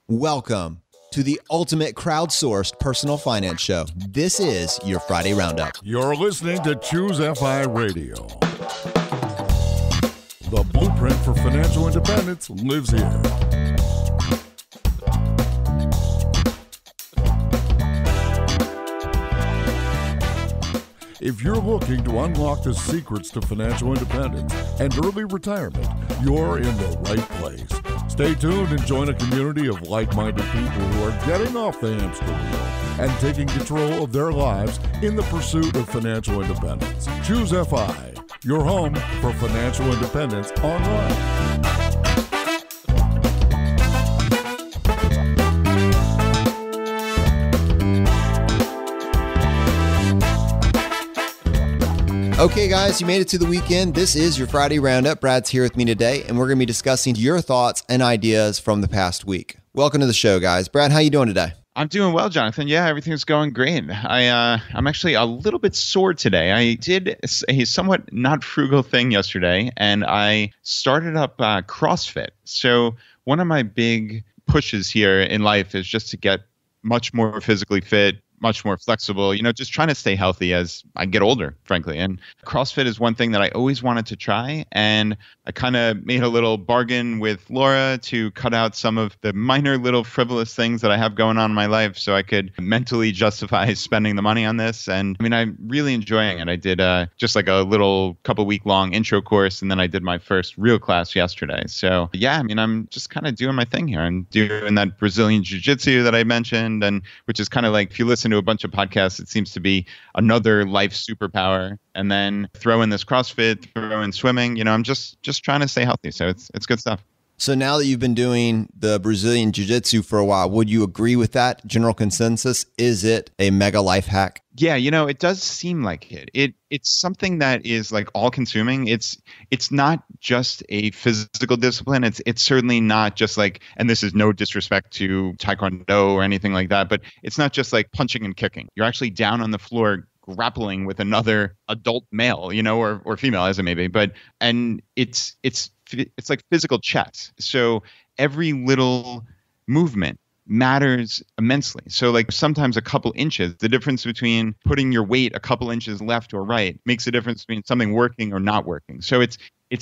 Welcome to the ultimate crowdsourced personal finance show. This is your Friday Roundup. You're listening to ChooseFI Radio. The blueprint for financial independence lives here. If you're looking to unlock the secrets to financial independence and early retirement, you're in the right place. Stay tuned and join a community of like-minded people who are getting off the hamster wheel and taking control of their lives in the pursuit of financial independence. ChooseFI, your home for financial independence online. Okay, guys, you made it to the weekend. This is your Friday Roundup. Brad's here with me today, and we're going to be discussing your thoughts and ideas from the past week. Welcome to the show, guys. Brad, how you doing today? I'm doing well, Jonathan. Yeah, everything's going great. I'm actually a little bit sore today. I did a somewhat not frugal thing yesterday, and I started up CrossFit. So one of my big pushes here in life is just to get much more physically fit, much more flexible, just trying to stay healthy as I get older, frankly. And CrossFit is one thing that I always wanted to try. And I kind of made a little bargain with Laura to cut out some of the minor little frivolous things that I have going on in my life so I could mentally justify spending the money on this. And I mean, I'm really enjoying it. I did just like a little couple-week long intro course, and then I did my first real class yesterday. So yeah, I mean, I'm just kind of doing my thing here. I'm doing that Brazilian Jiu-Jitsu that I mentioned, and which is kind of like, if you listen to a bunch of podcasts, it seems to be another life superpower. And then throw in this CrossFit, throw in swimming. I'm just trying to stay healthy. So it's good stuff. So now that you've been doing the Brazilian Jiu-Jitsu for a while, would you agree with that general consensus? Is it a mega life hack? Yeah, it does seem like it. It's something that is like all consuming. It's not just a physical discipline. It's certainly not just like, and this is no disrespect to Taekwondo or anything like that, but it's not just like punching and kicking. You're actually down on the floor grappling with another adult male, or female as it may be. And it's like physical chess. So every little movement matters immensely. So like sometimes a couple inches, the difference between putting your weight a couple inches left or right makes a difference between something working or not working. So it's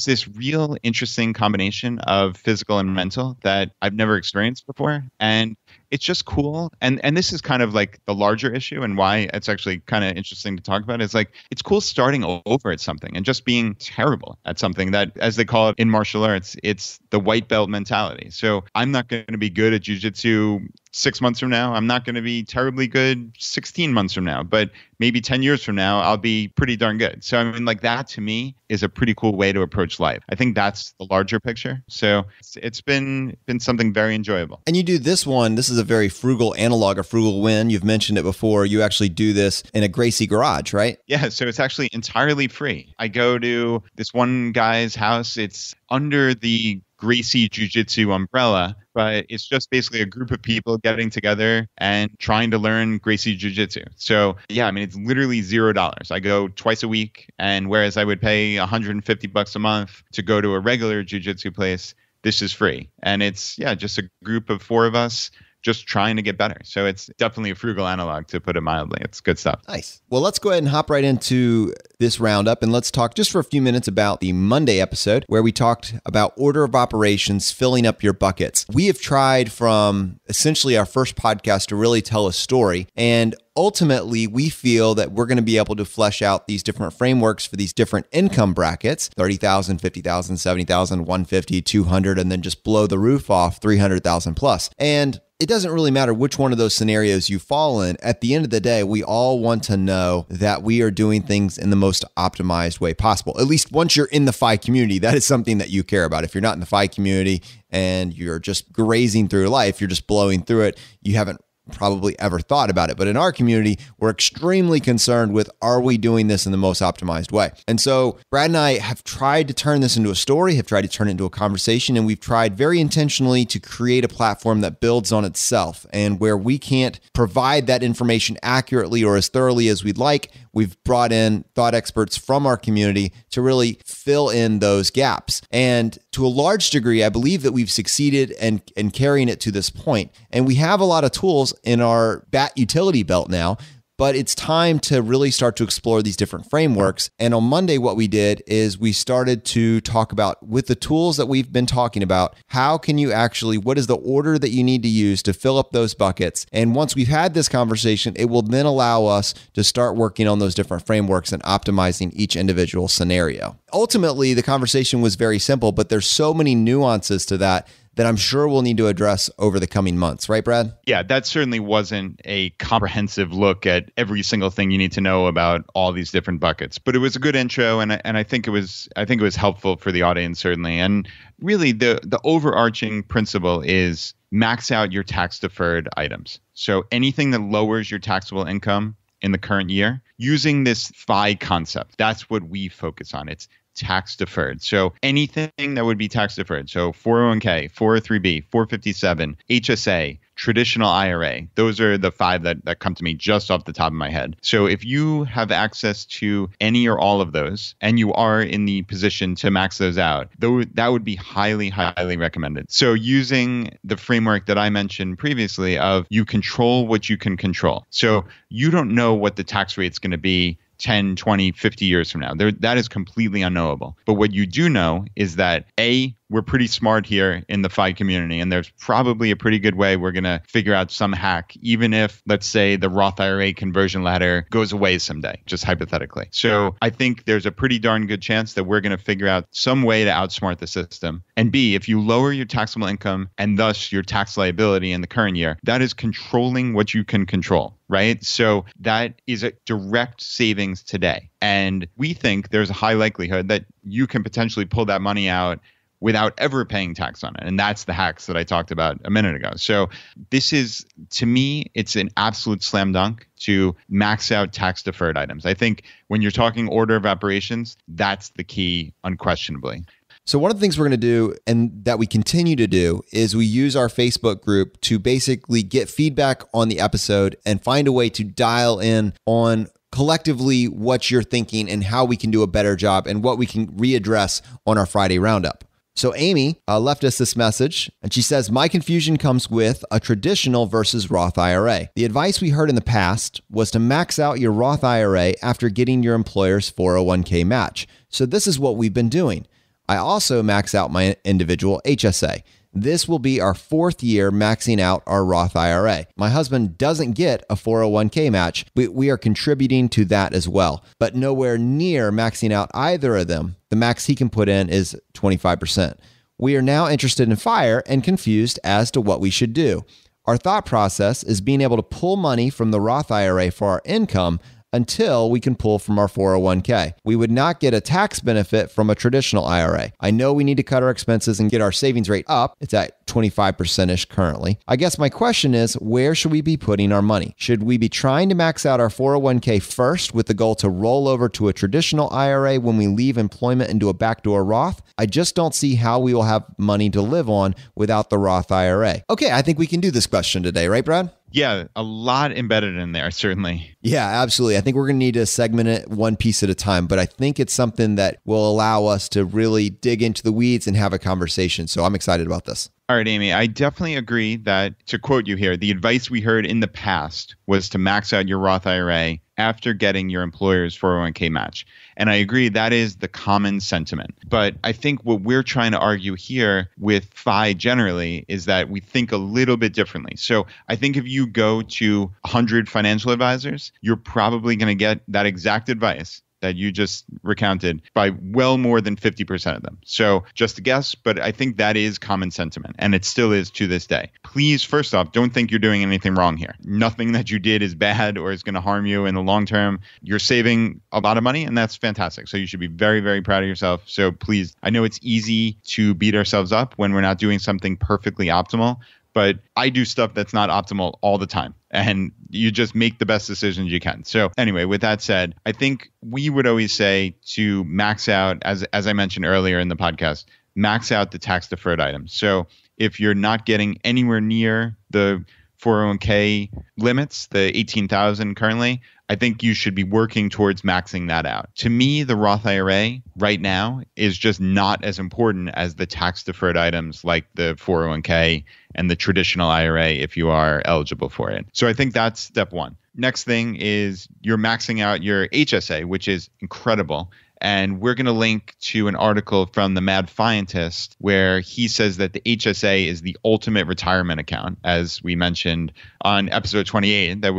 this real interesting combination of physical and mental that I've never experienced before. And it's just cool. And this is kind of like the larger issue, and why it's actually kind of interesting to talk about is like, it's cool starting over at something and just being terrible at something that, as they call it in martial arts, it's the white belt mentality. So I'm not going to be good at jiu-jitsu 6 months from now. I'm not going to be terribly good 16 months from now, but maybe 10 years from now, I'll be pretty darn good. So I mean, like, that to me is a pretty cool way to approach life. I think that's the larger picture. So it's been something very enjoyable. And you do this one. This is a very frugal analog, a frugal win. You've mentioned it before. You actually do this in a Gracie Garage, right? Yeah. So it's actually entirely free. I go to this one guy's house. It's under the Gracie Jiu-Jitsu umbrella, but it's just basically a group of people getting together and trying to learn Gracie Jiu-Jitsu. So yeah, I mean, it's literally $0. I go twice a week, and whereas I would pay $150 a month to go to a regular Jiu-Jitsu place, this is free. And it's, just a group of 4 of us just trying to get better. So it's definitely a frugal analog, to put it mildly. It's good stuff. Nice. Well, let's go ahead and hop right into this roundup, and let's talk just for a few minutes about the Monday episode where we talked about order of operations, filling up your buckets. We have tried from essentially our first podcast to really tell a story, and ultimately, we feel that we're going to be able to flesh out these different frameworks for these different income brackets, 30,000, 50,000, 70,000, 150, 200, and then just blow the roof off 300,000 plus. And it doesn't really matter which one of those scenarios you fall in. At the end of the day, we all want to know that we are doing things in the most optimized way possible. At least once you're in the FI community, that is something that you care about. If you're not in the FI community and you're just grazing through life, you're just blowing through it, you haven't probably ever thought about it. But in our community, we're extremely concerned with, are we doing this in the most optimized way? And so Brad and I have tried to turn this into a story, have tried to turn it into a conversation, and we've tried very intentionally to create a platform that builds on itself. And where we can't provide that information accurately or as thoroughly as we'd like, we've brought in thought experts from our community to really fill in those gaps. And to a large degree, I believe that we've succeeded in carrying it to this point. And we have a lot of tools in our BAT utility belt now, but it's time to really start to explore these different frameworks. And on Monday, what we did is we started to talk about, with the tools that we've been talking about, how can you actually, what is the order that you need to use to fill up those buckets? And once we've had this conversation, it will then allow us to start working on those different frameworks and optimizing each individual scenario. Ultimately, the conversation was very simple, but there's so many nuances to that I'm sure we'll need to address over the coming months. Right, Brad? Yeah, that certainly wasn't a comprehensive look at every single thing you need to know about all these different buckets, but it was a good intro, and I think it was helpful for the audience, certainly. And really, the overarching principle is max out your tax-deferred items. So anything that lowers your taxable income in the current year, using this FI concept, that's what we focus on. It's tax deferred. So anything that would be tax deferred. So 401k, 403b, 457, HSA, traditional IRA. Those are the 5 that come to me just off the top of my head. So if you have access to any or all of those, and you are in the position to max those out, that would be highly, highly recommended. So using the framework that I mentioned previously of you control what you can control. So you don't know what the tax rate is going to be 10, 20, 50 years from now. That is completely unknowable. But what you do know is that A, we're pretty smart here in the FI community, and there's probably a pretty good way we're going to figure out some hack, even if, let's say, the Roth IRA conversion ladder goes away someday, just hypothetically. So I think there's a pretty darn good chance that we're going to figure out some way to outsmart the system. And B, if you lower your taxable income and thus your tax liability in the current year, that is controlling what you can control, right? So that is a direct savings today. And we think there's a high likelihood that you can potentially pull that money out without ever paying tax on it. And that's the hacks that I talked about a minute ago. So this is, to me, it's an absolute slam dunk to max out tax deferred items. I think when you're talking order of operations, that's the key, unquestionably. So one of the things we're going to do, and that we continue to do, is we use our Facebook group to basically get feedback on the episode and find a way to dial in on collectively what you're thinking and how we can do a better job and what we can readdress on our Friday Roundup. So Amy left us this message, and she says, my confusion comes with a traditional versus Roth IRA. The advice we heard in the past was to max out your Roth IRA after getting your employer's 401k match. So this is what we've been doing. I also max out my individual HSA. This will be our 4th year maxing out our Roth IRA. My husband doesn't get a 401k match, but we are contributing to that as well, but nowhere near maxing out either of them. The max he can put in is 25%. We are now interested in FIRE and confused as to what we should do. Our thought process is being able to pull money from the Roth IRA for our income until we can pull from our 401k. We would not get a tax benefit from a traditional IRA. I know we need to cut our expenses and get our savings rate up. It's at 25%-ish currently. I guess my question is, where should we be putting our money? Should we be trying to max out our 401k first with the goal to roll over to a traditional IRA when we leave employment into a backdoor Roth? I just don't see how we will have money to live on without the Roth IRA. Okay, I think we can do this question today, right, Brad? Yeah, a lot embedded in there, certainly. Yeah, absolutely. I think we're going to need to segment it one piece at a time, but I think it's something that will allow us to really dig into the weeds and have a conversation. So I'm excited about this. All right, Amy, I definitely agree that, to quote you here, the advice we heard in the past was to max out your Roth IRA after getting your employer's 401k match. And I agree that is the common sentiment. But I think what we're trying to argue here with FI generally is that we think a little bit differently. So I think if you go to 100 financial advisors, you're probably going to get that exact advice that you just recounted by well more than 50% of them. So just a guess, but I think that is common sentiment, and it still is to this day. Please, first off, don't think you're doing anything wrong here. Nothing that you did is bad or is going to harm you in the long term. You're saving a lot of money, and that's fantastic. So you should be very, very proud of yourself. So please, I know it's easy to beat ourselves up when we're not doing something perfectly optimal, but I do stuff that's not optimal all the time. And you just make the best decisions you can. So anyway, with that said, I think we would always say to max out, as I mentioned earlier in the podcast, max out the tax deferred items. So if you're not getting anywhere near the 401k limits, the 18,000 currently, I think you should be working towards maxing that out. To me, the Roth IRA right now is just not as important as the tax deferred items like the 401k and the traditional IRA if you are eligible for it. So I think that's step one. Next thing is you're maxing out your HSA, which is incredible. And we're going to link to an article from the Mad Scientist where he says that the HSA is the ultimate retirement account, as we mentioned on episode 28 that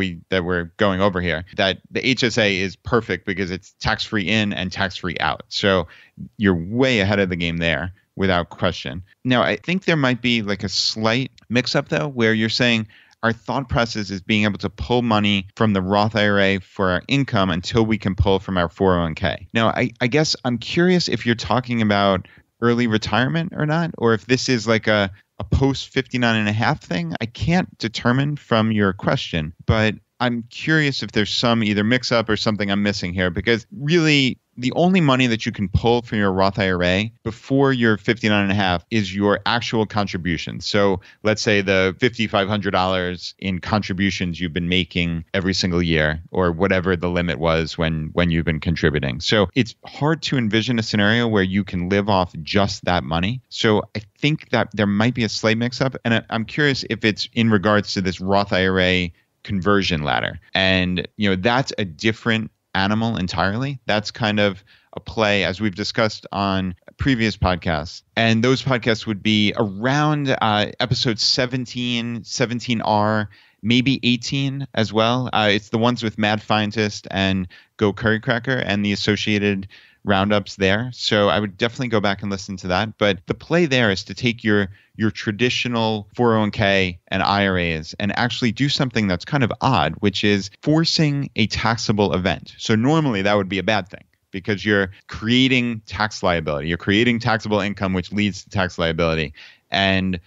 we're going over here, that the HSA is perfect because it's tax-free in and tax-free out. So you're way ahead of the game there without question. Now, I think there might be like a slight mix-up, though, where you're saying, our thought process is being able to pull money from the Roth IRA for our income until we can pull from our 401k. Now, I guess I'm curious if you're talking about early retirement or not, or if this is like a post 59 and a half thing. I can't determine from your question, but I'm curious if there's some either mix up or something I'm missing here, because really the only money that you can pull from your Roth IRA before you're 59 and a half is your actual contributions. So let's say the $5,500 in contributions you've been making every single year, or whatever the limit was when you've been contributing. So it's hard to envision a scenario where you can live off just that money. So I think that there might be a slight mix up. And I'm curious if it's in regards to this Roth IRA conversion ladder. And, that's a different animal entirely. That's kind of a play, as we've discussed on previous podcasts. And those podcasts would be around episode 17, 17R, maybe 18 as well. It's the ones with Mad Scientist and Go Curry Cracker and the associated roundups there. So I would definitely go back and listen to that. But the play there is to take your traditional 401k and IRAs and actually do something that's kind of odd, which is forcing a taxable event. So normally that would be a bad thing, because you're creating tax liability. You're creating taxable income, which leads to tax liability. And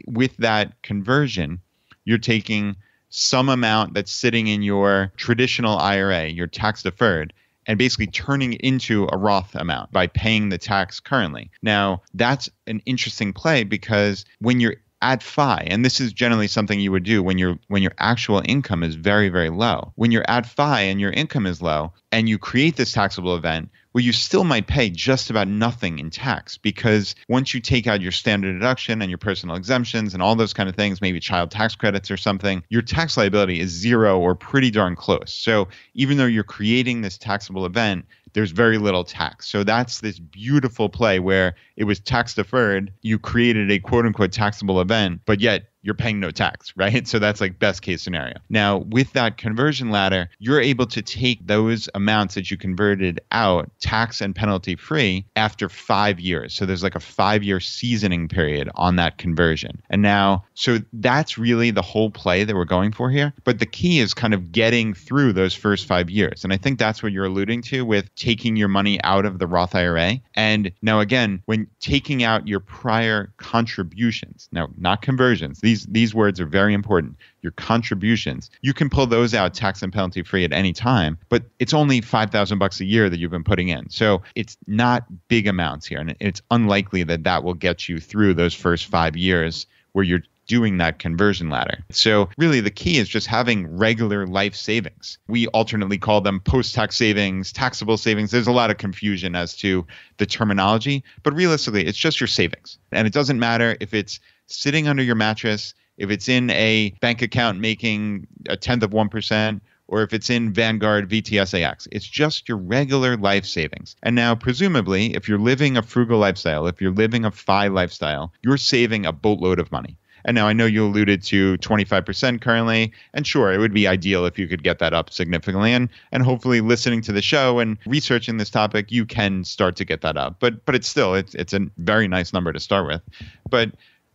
with that conversion, you're taking some amount that's sitting in your traditional IRA, your tax deferred, and basically turning it into a Roth amount by paying the tax currently. Now, that's an interesting play, because when you're at FI, and this is generally something you would do when your actual income is very, very low. When you're at FI and your income is low and you create this taxable event, well, you still might pay just about nothing in tax, because once you take out your standard deduction and your personal exemptions and all those kind of things, maybe child tax credits or something, your tax liability is zero or pretty darn close. So even though you're creating this taxable event, there's very little tax. So that's this beautiful play where it was tax deferred. You created a quote unquote taxable event, but yet you're paying no tax, right? So that's like best case scenario. Now, with that conversion ladder, you're able to take those amounts that you converted out tax and penalty free after 5 years. So there's like a 5-year seasoning period on that conversion. And now, so that's really the whole play that we're going for here. But the key is kind of getting through those first 5 years. And I think that's what you're alluding to with taking your money out of the Roth IRA. And now again, when taking out your prior contributions, now not conversions, these words are very important. Your contributions, you can pull those out tax and penalty free at any time, but it's only $5,000 a year that you've been putting in. So it's not big amounts here. And it's unlikely that will get you through those first 5 years where you're doing that conversion ladder. So really the key is just having regular life savings. We alternately call them post-tax savings, taxable savings. There's a lot of confusion as to the terminology, but realistically, it's just your savings. And it doesn't matter if it's sitting under your mattress, if it's in a bank account making 0.1%, or if it's in Vanguard VTSAX. It's just your regular life savings. And now, presumably, if you're living a frugal lifestyle, if you're living a FI lifestyle, you're saving a boatload of money. And now I know you alluded to 25% currently, and sure, it would be ideal if you could get that up significantly. And hopefully listening to the show and researching this topic, you can start to get that up. But it's still, it's a very nice number to start with. But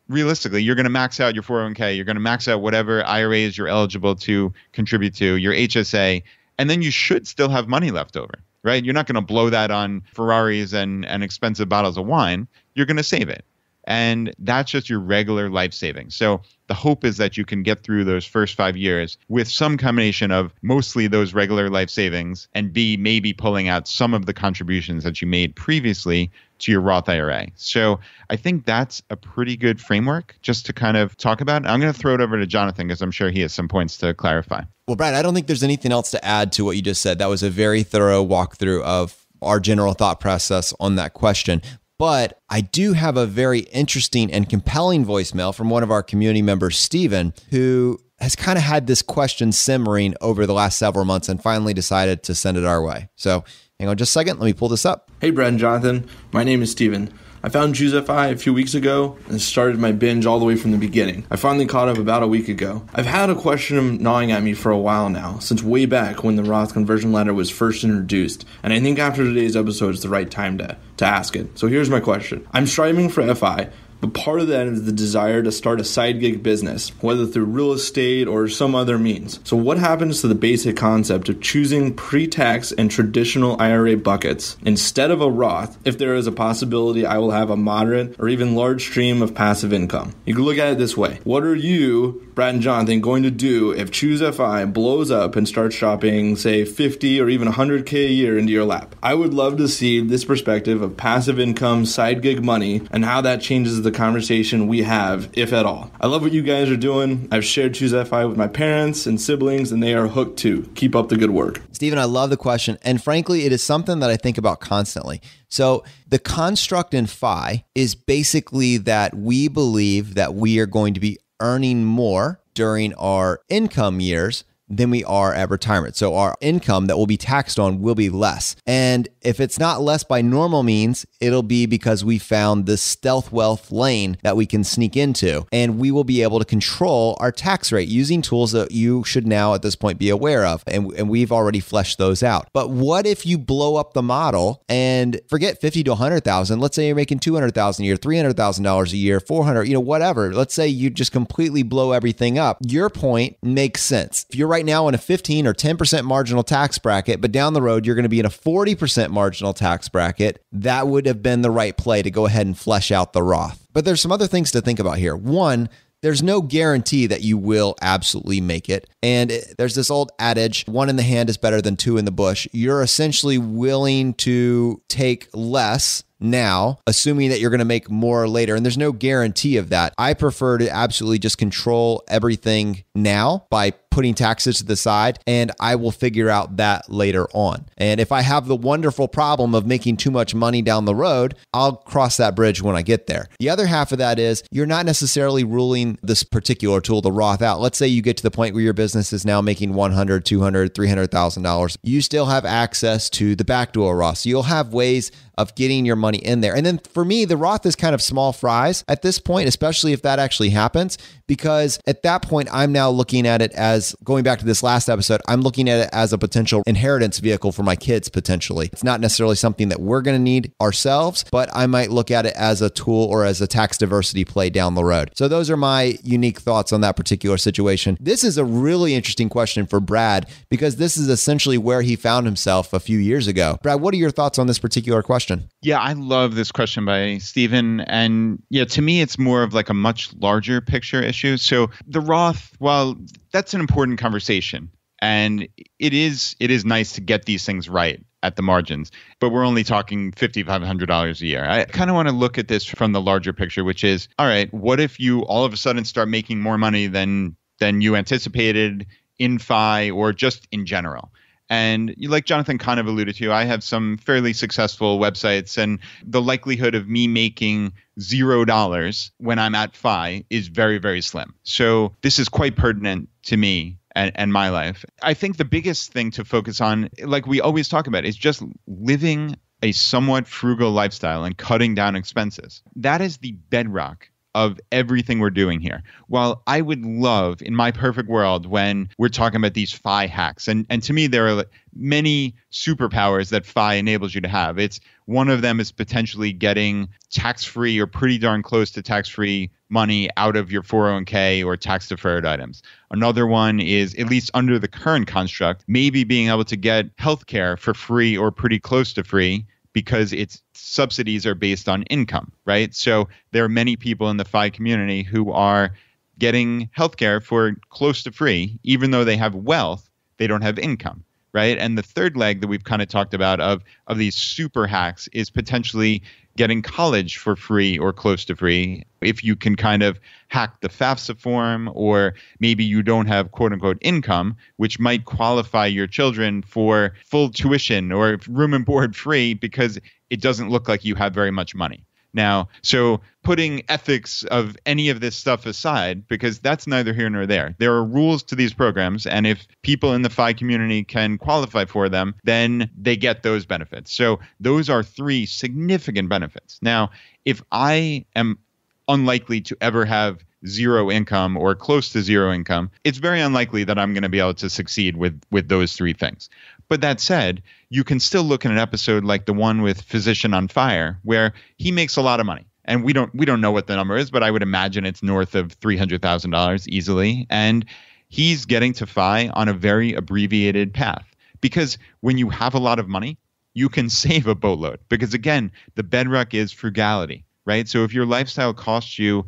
realistically, you're going to max out your 401k, you're going to max out whatever IRAs you're eligible to contribute to, your HSA, and then you should still have money left over, right? You're not going to blow that on Ferraris and expensive bottles of wine. You're going to save it. And that's just your regular life savings. So the hope is that you can get through those first 5 years with some combination of mostly those regular life savings and B, maybe pulling out some of the contributions that you made previously to your Roth IRA. So I think that's a pretty good framework just to kind of talk about. I'm going to throw it over to Jonathan because I'm sure he has some points to clarify. Well, Brad, I don't think there's anything else to add to what you just said. That was a very thorough walkthrough of our general thought process on that question. But I do have a very interesting and compelling voicemail from one of our community members, Steven, who has kind of had this question simmering over the last several months and finally decided to send it our way. So hang on just a second. Let me pull this up. Hey, Brad and Jonathan. My name is Steven. I found ChooseFI a few weeks ago and started my binge all the way from the beginning. I finally caught up about a week ago. I've had a question gnawing at me for a while now, since way back when the Roth conversion ladder was first introduced, and I think after today's episode is the right time to ask it. So here's my question. I'm striving for FI, but part of that is the desire to start a side gig business, whether through real estate or some other means. So what happens to the basic concept of choosing pre-tax and traditional IRA buckets instead of a Roth if there is a possibility I will have a moderate or even large stream of passive income? You can look at it this way. What are you, Brad and Jonathan, going to do if ChooseFI blows up and starts dropping, say, 50 or even 100K a year into your lap? I would love to see this perspective of passive income, side gig money, and how that changes the conversation we have, if at all. I love what you guys are doing. I've shared ChooseFI with my parents and siblings, and they are hooked too. Keep up the good work. Stephen, I love the question. And frankly, it is something that I think about constantly. So the construct in FI is basically that we believe that we are going to be earning more during our income years than we are at retirement. So our income that will be taxed on will be less. And if it's not less by normal means, it'll be because we found this stealth wealth lane that we can sneak into, and we will be able to control our tax rate using tools that you should now at this point be aware of. And we've already fleshed those out. But what if you blow up the model and forget 50 to 100,000? Let's say you're making 200,000 a year, $300,000 a year, 400, whatever. Let's say you just completely blow everything up. Your point makes sense. If you're right now in a 15 or 10% marginal tax bracket, but down the road, you're going to be in a 40% marginal tax bracket, that would have been the right play to go ahead and flesh out the Roth. But there's some other things to think about here. One, there's no guarantee that you will absolutely make it. And there's this old adage, one in the hand is better than two in the bush. You're essentially willing to take less now, assuming that you're going to make more later. And there's no guarantee of that. I prefer to absolutely just control everything now by putting taxes to the side, and I will figure out that later on. And if I have the wonderful problem of making too much money down the road, I'll cross that bridge when I get there. The other half of that is you're not necessarily ruling this particular tool, the Roth, out. Let's say you get to the point where your business is now making $100,000, $200,000, $300,000. You still have access to the backdoor Roth. So you'll have ways of getting your money in there. And then for me, the Roth is kind of small fries at this point, especially if that actually happens, because at that point, I'm now looking at it as, going back to this last episode, I'm looking at it as a potential inheritance vehicle for my kids potentially. It's not necessarily something that we're going to need ourselves, but I might look at it as a tool or as a tax diversity play down the road. So those are my unique thoughts on that particular situation. This is a really interesting question for Brad, because this is essentially where he found himself a few years ago. Brad, what are your thoughts on this particular question? Yeah, I love this question by Stephen. And yeah, to me, it's more of like a much larger picture issue. So the Roth, well, that's an important conversation. And it is nice to get these things right at the margins, but we're only talking $5,500 a year. I kind of want to look at this from the larger picture, which is, all right, what if you all of a sudden start making more money than you anticipated in FI or just in general? And like Jonathan kind of alluded to, I have some fairly successful websites, and the likelihood of me making $0 when I'm at FI is very, very slim. So this is quite pertinent to me and my life. I think the biggest thing to focus on, like we always talk about, is just living a somewhat frugal lifestyle and cutting down expenses. That is the bedrock of everything we're doing here. While I would love, in my perfect world, when we're talking about these FI hacks, and to me, there are many superpowers that FI enables you to have. It's one of them is potentially getting tax-free or pretty darn close to tax-free money out of your 401k or tax-deferred items. Another one is, at least under the current construct, maybe being able to get healthcare for free or pretty close to free because its subsidies are based on income, right? So there are many people in the FI community who are getting healthcare for close to free, even though they have wealth, they don't have income, right? And the third leg that we've kind of talked about of these super hacks is potentially getting college for free or close to free if you can kind of hack the FAFSA form, or maybe you don't have quote unquote income, which might qualify your children for full tuition or room and board free because it doesn't look like you have very much money. Now, so putting ethics of any of this stuff aside, because that's neither here nor there. There are rules to these programs, and if people in the FI community can qualify for them, then they get those benefits. So those are three significant benefits. Now, if I am unlikely to ever have zero income or close to zero income, it's very unlikely that I'm going to be able to succeed with those three things. But that said, you can still look at an episode like the one with Physician on Fire, where he makes a lot of money. And we don't know what the number is, but I would imagine it's north of $300,000 easily. And he's getting to FI on a very abbreviated path. Because when you have a lot of money, you can save a boatload. Because again, the bedrock is frugality, right? So if your lifestyle costs you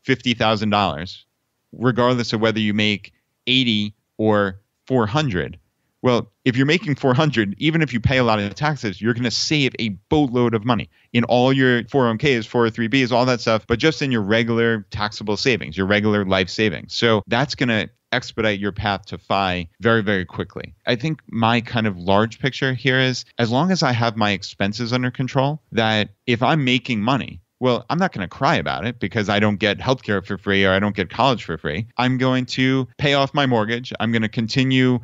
$50,000, regardless of whether you make 80 or 400, well, if you're making 400, even if you pay a lot of taxes, you're going to save a boatload of money in all your 401ks, 403bs, all that stuff, but just in your regular taxable savings, your regular life savings. So that's going to expedite your path to FI very, very quickly. I think my kind of large picture here is, as long as I have my expenses under control, that if I'm making money, well, I'm not going to cry about it because I don't get healthcare for free or I don't get college for free. I'm going to pay off my mortgage. I'm going to continue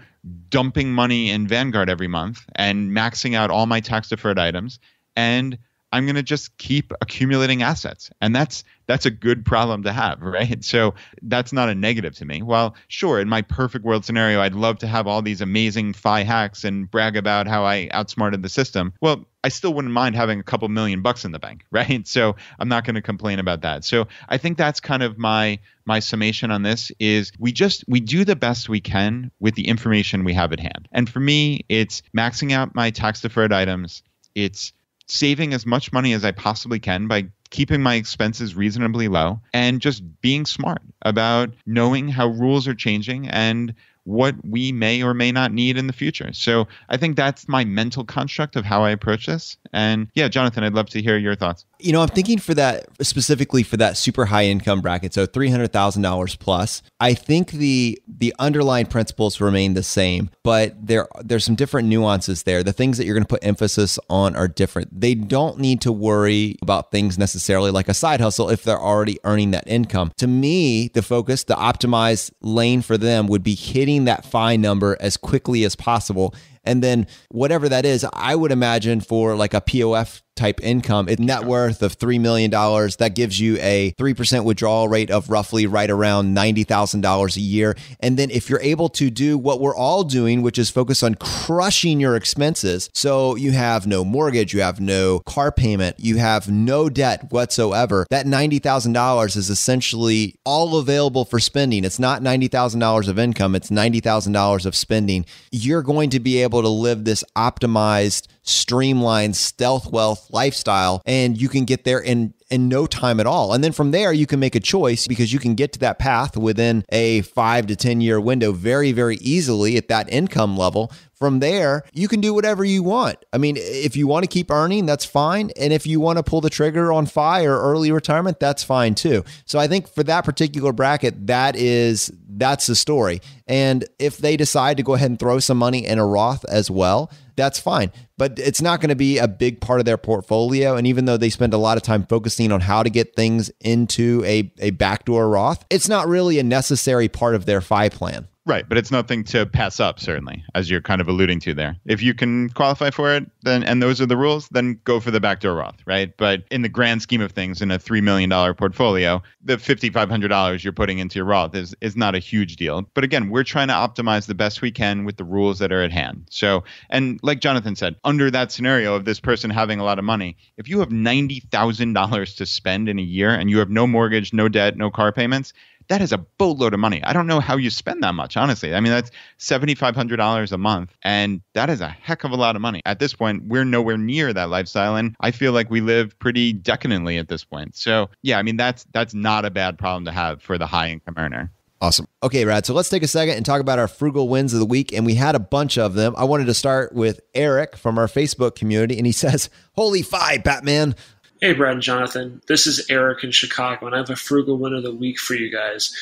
dumping money in Vanguard every month and maxing out all my tax-deferred items. And I'm going to just keep accumulating assets. And that's a good problem to have, right? So that's not a negative to me. While sure, in my perfect world scenario, I'd love to have all these amazing FI hacks and brag about how I outsmarted the system. Well, I still wouldn't mind having a couple $1,000,000 in the bank, right? So I'm not going to complain about that. So I think that's kind of my summation on this is we do the best we can with the information we have at hand. And for me, it's maxing out my tax-deferred items. It's saving as much money as I possibly can by keeping my expenses reasonably low and just being smart about knowing how rules are changing and what we may or may not need in the future. So I think that's my mental construct of how I approach this. And yeah, Jonathan, I'd love to hear your thoughts. You know, I'm thinking for that, specifically for that super high income bracket, so $300,000 plus, I think the underlying principles remain the same, but there's some different nuances there. The things that you're going to put emphasis on are different. They don't need to worry about things necessarily like a side hustle if they're already earning that income. To me, the focus, the optimized lane for them would be hitting that FI number as quickly as possible. And then whatever that is, I would imagine for like a POF type income, a net worth of $3 million, that gives you a 3% withdrawal rate of roughly right around $90,000 a year. And then if you're able to do what we're all doing, which is focus on crushing your expenses, so you have no mortgage, you have no car payment, you have no debt whatsoever, that $90,000 is essentially all available for spending. It's not $90,000 of income, it's $90,000 of spending. You're going to be able to live this optimized, streamlined, stealth wealth lifestyle, and you can get there in no time at all. And then from there, you can make a choice because you can get to that path within a 5 to 10 year window very, very easily at that income level. From there, you can do whatever you want. I mean, if you want to keep earning, that's fine. And if you want to pull the trigger on FI or early retirement, that's fine too. So I think for that particular bracket, that's the story. And if they decide to go ahead and throw some money in a Roth as well, that's fine. But it's not going to be a big part of their portfolio. And even though they spend a lot of time focusing on how to get things into a backdoor Roth, it's not really a necessary part of their FI plan. Right, but it's nothing to pass up, certainly, as you're kind of alluding to there. If you can qualify for it, then and those are the rules, then go for the backdoor Roth, right? But in the grand scheme of things, in a $3 million portfolio, the $5,500 you're putting into your Roth is not a huge deal. But again, we're trying to optimize the best we can with the rules that are at hand. So, and like Jonathan said, under that scenario of this person having a lot of money, if you have $90,000 to spend in a year and you have no mortgage, no debt, no car payments, that is a boatload of money. I don't know how you spend that much, honestly. I mean, that's $7,500 a month, and that is a heck of a lot of money. At this point, we're nowhere near that lifestyle, and I feel like we live pretty decadently at this point. So yeah, I mean, that's not a bad problem to have for the high income earner. Awesome. Okay, Brad. So let's take a second and talk about our frugal wins of the week. And we had a bunch of them. I wanted to start with Eric from our Facebook community. And he says, "Holy fi, Batman." Hey, Brad and Jonathan. This is Eric in Chicago, and I have a frugal win of the week for you guys.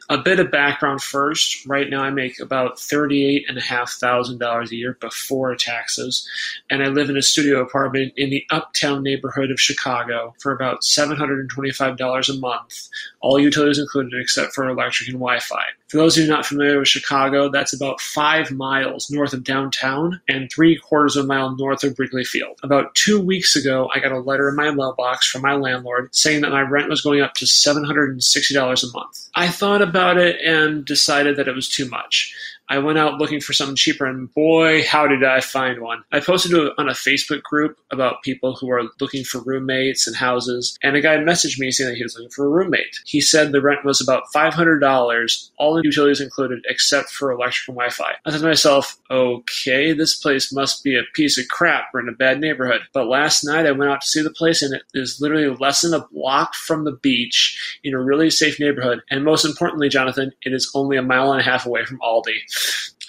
A bit of background first. Right now I make about $38,500 a year before taxes, and I live in a studio apartment in the uptown neighborhood of Chicago for about $725 a month, all utilities included except for electric and Wi-Fi. For those of you not familiar with Chicago, that's about 5 miles north of downtown and 3/4 of a mile north of Wrigley Field. About 2 weeks ago, I got a letter in my mailbox from my landlord saying that my rent was going up to $760 a month. I thought about it and decided that it was too much. I went out looking for something cheaper, and boy, how did I find one. I posted it on a Facebook group about people who are looking for roommates and houses, and a guy messaged me saying that he was looking for a roommate. He said the rent was about $500, all the utilities included except for electric and Wi-Fi. I thought to myself, okay, this place must be a piece of crap. We're in a bad neighborhood. But last night I went out to see the place, and it is literally less than a block from the beach in a really safe neighborhood. And most importantly, Jonathan, it is only 1.5 miles away from Aldi.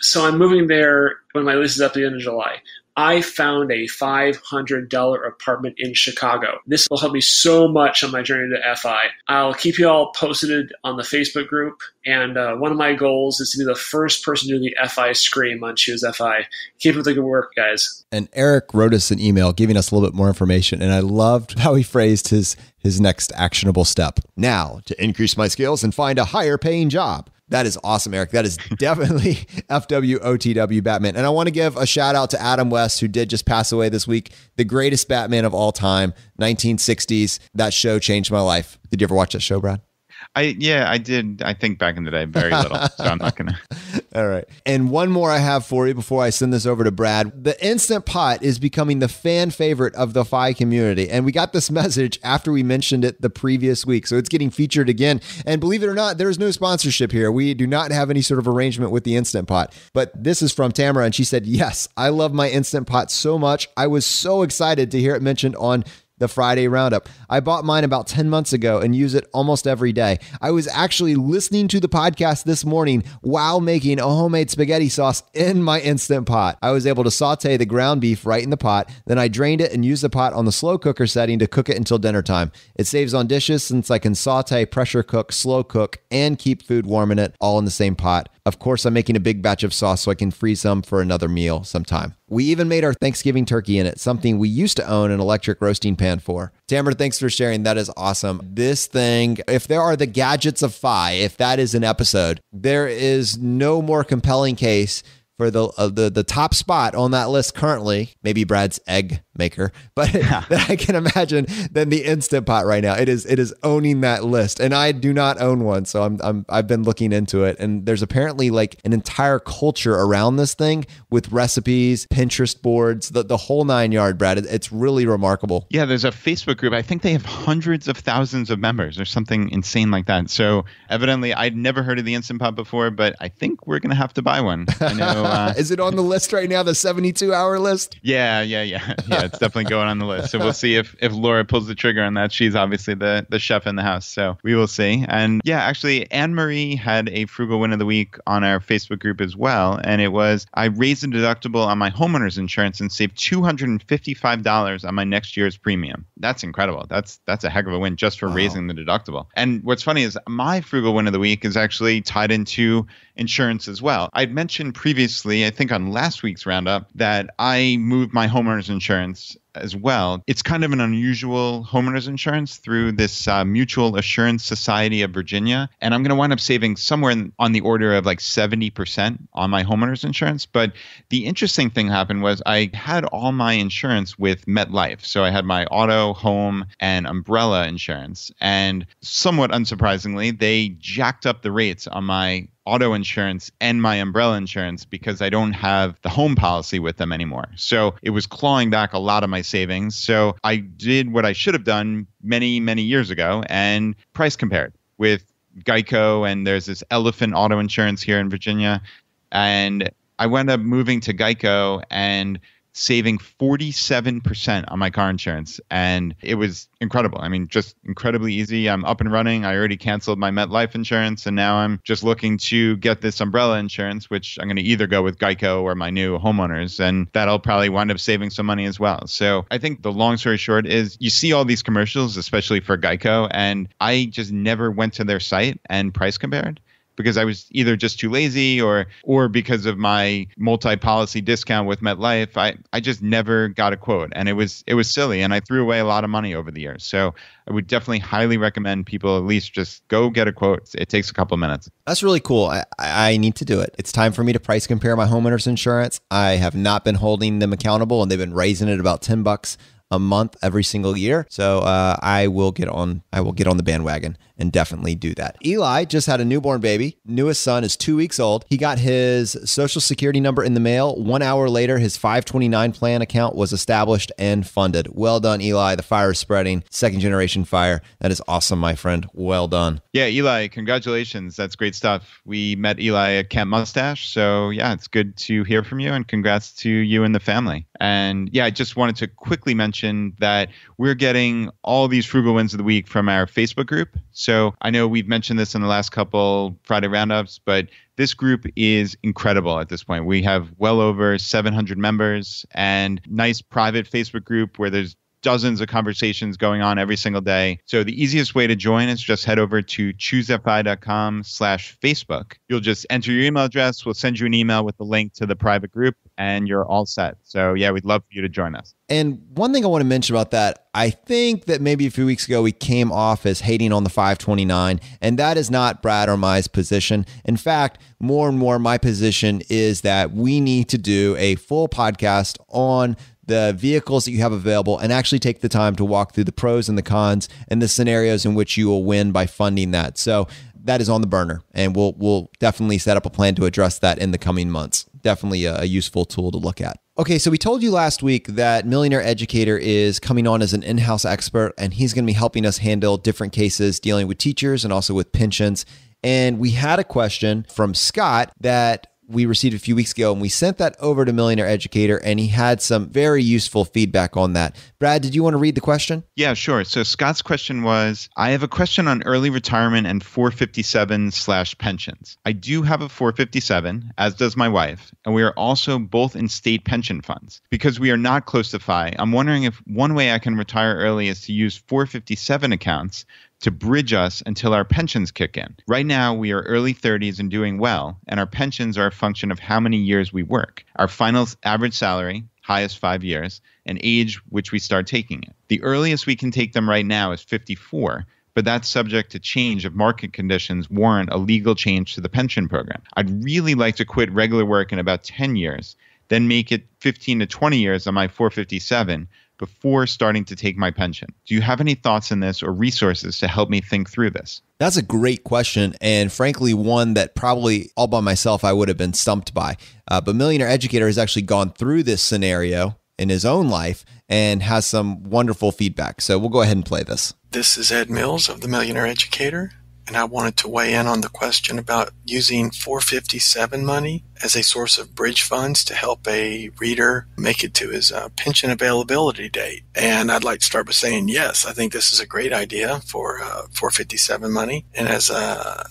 So I'm moving there when my lease is up at the end of July. I found a $500 apartment in Chicago. This will help me so much on my journey to FI. I'll keep you all posted on the Facebook group, and one of my goals is to be the first person to do the FI Scream on ChooseFI. Keep up the good work, guys. And Eric wrote us an email giving us a little bit more information, and I loved how he phrased his next actionable step. Now, to increase my skills and find a higher paying job. That is awesome, Eric. That is definitely FWOTW Batman. And I want to give a shout out to Adam West, who did just pass away this week. The greatest Batman of all time, 1960s. That show changed my life. Did you ever watch that show, Brad? I did. I think back in the day, very little. So I'm not going to. All right. And one more I have for you before I send this over to Brad. The InstantPot is becoming the fan favorite of the FI community. And we got this message after we mentioned it the previous week. So it's getting featured again. And believe it or not, there's no sponsorship here. We do not have any sort of arrangement with the InstantPot. But this is from Tamara, and she said, "Yes, I love my InstantPot so much. I was so excited to hear it mentioned on the Friday Roundup. I bought mine about 10 months ago and use it almost every day. I was actually listening to the podcast this morning while making a homemade spaghetti sauce in my Instant Pot. I was able to saute the ground beef right in the pot. Then I drained it and used the pot on the slow cooker setting to cook it until dinner time. It saves on dishes since I can saute, pressure cook, slow cook, and keep food warm in it all in the same pot. Of course, I'm making a big batch of sauce so I can freeze some for another meal sometime. We even made our Thanksgiving turkey in it, something we used to own an electric roasting pan for." Tamara, thanks for sharing. That is awesome. This thing, if there are the gadgets of FI, if that is an episode, there is no more compelling case for the top spot on that list currently, maybe Brad's egg maker, but that I can imagine than the Instant Pot right now. It is owning that list, and I do not own one, so I've been looking into it, and there's apparently like an entire culture around this thing with recipes, Pinterest boards, the whole 9 yard. Brad, it's really remarkable. Yeah, there's a Facebook group. I think they have hundreds of thousands of members or something insane like that. So evidently, I'd never heard of the Instant Pot before, but I think we're gonna have to buy one. I know. Is it on the list right now, the 72-hour list? Yeah, it's definitely going on the list. So we'll see if Laura pulls the trigger on that. She's obviously the chef in the house, so we will see. And yeah, actually, Anne-Marie had a frugal win of the week on our Facebook group as well, and it was, I raised the deductible on my homeowner's insurance and saved $255 on my next year's premium. That's incredible. That's a heck of a win just for raising the deductible. And what's funny is my frugal win of the week is actually tied into insurance as well. I'd mentioned previously, I think on last week's roundup, that I moved my homeowner's insurance as well. It's kind of an unusual homeowner's insurance through this Mutual Assurance Society of Virginia. And I'm going to wind up saving somewhere on the order of like 70% on my homeowner's insurance. But the interesting thing happened was I had all my insurance with MetLife. So I had my auto, home, and umbrella insurance. And somewhat unsurprisingly, they jacked up the rates on my auto insurance and my umbrella insurance because I don't have the home policy with them anymore. So it was clawing back a lot of my savings. So I did what I should have done many, many years ago and price compared with Geico, and there's this elephant auto insurance here in Virginia. And I wound up moving to Geico and saving 47% on my car insurance. And it was incredible. I mean, just incredibly easy. I'm up and running. I already canceled my MetLife insurance, and now I'm just looking to get this umbrella insurance, which I'm going to either go with Geico or my new homeowners, and that'll probably wind up saving some money as well. So I think the long story short is you see all these commercials, especially for Geico, and I just never went to their site and price compared, because I was either just too lazy or because of my multi-policy discount with MetLife. I just never got a quote, and it was silly, and I threw away a lot of money over the years. So I would definitely highly recommend people at least just go get a quote. It takes a couple of minutes. That's really cool. I need to do it. It's time for me to price compare my homeowner's insurance. I have not been holding them accountable, and they've been raising it about $10 a month every single year. So I will get on the bandwagon and definitely do that. Eli just had a newborn baby. Newest son is 2 weeks old. He got his social security number in the mail. 1 hour later, his 529 plan account was established and funded. Well done, Eli. The fire is spreading. Second generation fire. That is awesome, my friend. Well done. Yeah, Eli, congratulations. That's great stuff. We met Eli at Camp Mustache. So yeah, it's good to hear from you, and congrats to you and the family. And yeah, I just wanted to quickly mention that we're getting all these frugal wins of the week from our Facebook group. So I know we've mentioned this in the last couple Friday Roundups, but this group is incredible at this point. We have well over 700 members, and nice private Facebook group where there's dozens of conversations going on every single day. So the easiest way to join is just head over to ChooseFI.com/Facebook. You'll just enter your email address. We'll send you an email with the link to the private group, and you're all set. So yeah, we'd love for you to join us. And one thing I want to mention about that, I think that maybe a few weeks ago we came off as hating on the 529, and that is not Brad or my position. In fact, more and more my position is that we need to do a full podcast on the vehicles that you have available and actually take the time to walk through the pros and the cons and the scenarios in which you will win by funding that. So that is on the burner, and we'll definitely set up a plan to address that in the coming months. Definitely a useful tool to look at. Okay, so we told you last week that Millionaire Educator is coming on as an in-house expert, and he's going to be helping us handle different cases dealing with teachers and also with pensions. And we had a question from Scott that we received a few weeks ago, and we sent that over to Millionaire Educator, and he had some very useful feedback on that. Brad, did you want to read the question? Yeah, sure. So Scott's question was, I have a question on early retirement and 457/pensions. I do have a 457, as does my wife, and we are also both in state pension funds. Because we are not close to FI, I'm wondering if one way I can retire early is to use 457 accounts to bridge us until our pensions kick in. Right now, we are early 30s and doing well, and our pensions are a function of how many years we work, our final average salary, highest 5 years, and age which we start taking it. The earliest we can take them right now is 54, but that's subject to change if market conditions warrant a legal change to the pension program. I'd really like to quit regular work in about 10 years, then make it 15 to 20 years on my 457, before starting to take my pension. Do you have any thoughts on this or resources to help me think through this? That's a great question, and frankly, one that probably all by myself I would have been stumped by. But Millionaire Educator has actually gone through this scenario in his own life and has some wonderful feedback. So we'll go ahead and play this. This is Ed Mills of the Millionaire Educator, and I wanted to weigh in on the question about using 457 money as a source of bridge funds to help a reader make it to his pension availability date. And I'd like to start by saying, yes, I think this is a great idea for 457 money. And as I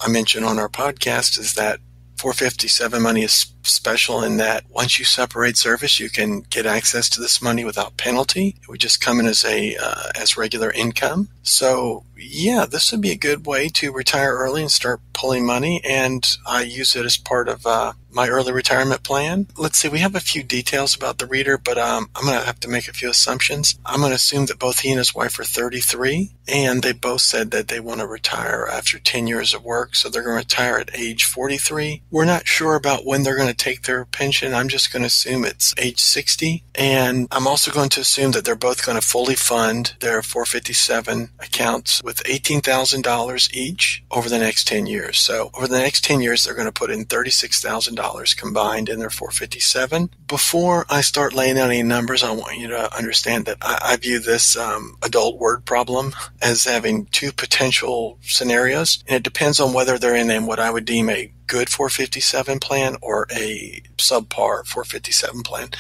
mentioned on our podcast, is that 457 money is special in that once you separate service, you can get access to this money without penalty. It would just come in as regular income. So yeah, this would be a good way to retire early and start pulling money. And I use it as part of my early retirement plan. Let's see, we have a few details about the reader, but I'm going to have to make a few assumptions. I'm going to assume that both he and his wife are 33, and they both said that they want to retire after 10 years of work, so they're going to retire at age 43. We're not sure about when they're going to take their pension. I'm just going to assume it's age 60, and I'm also going to assume that they're both going to fully fund their 457 accounts with with $18,000 each over the next 10 years. So over the next 10 years, they're going to put in $36,000 combined in their 457. Before I start laying out any numbers, I want you to understand that I view this adult word problem as having two potential scenarios, and it depends on whether they're in what I would deem a good 457 plan or a subpar 457 plan.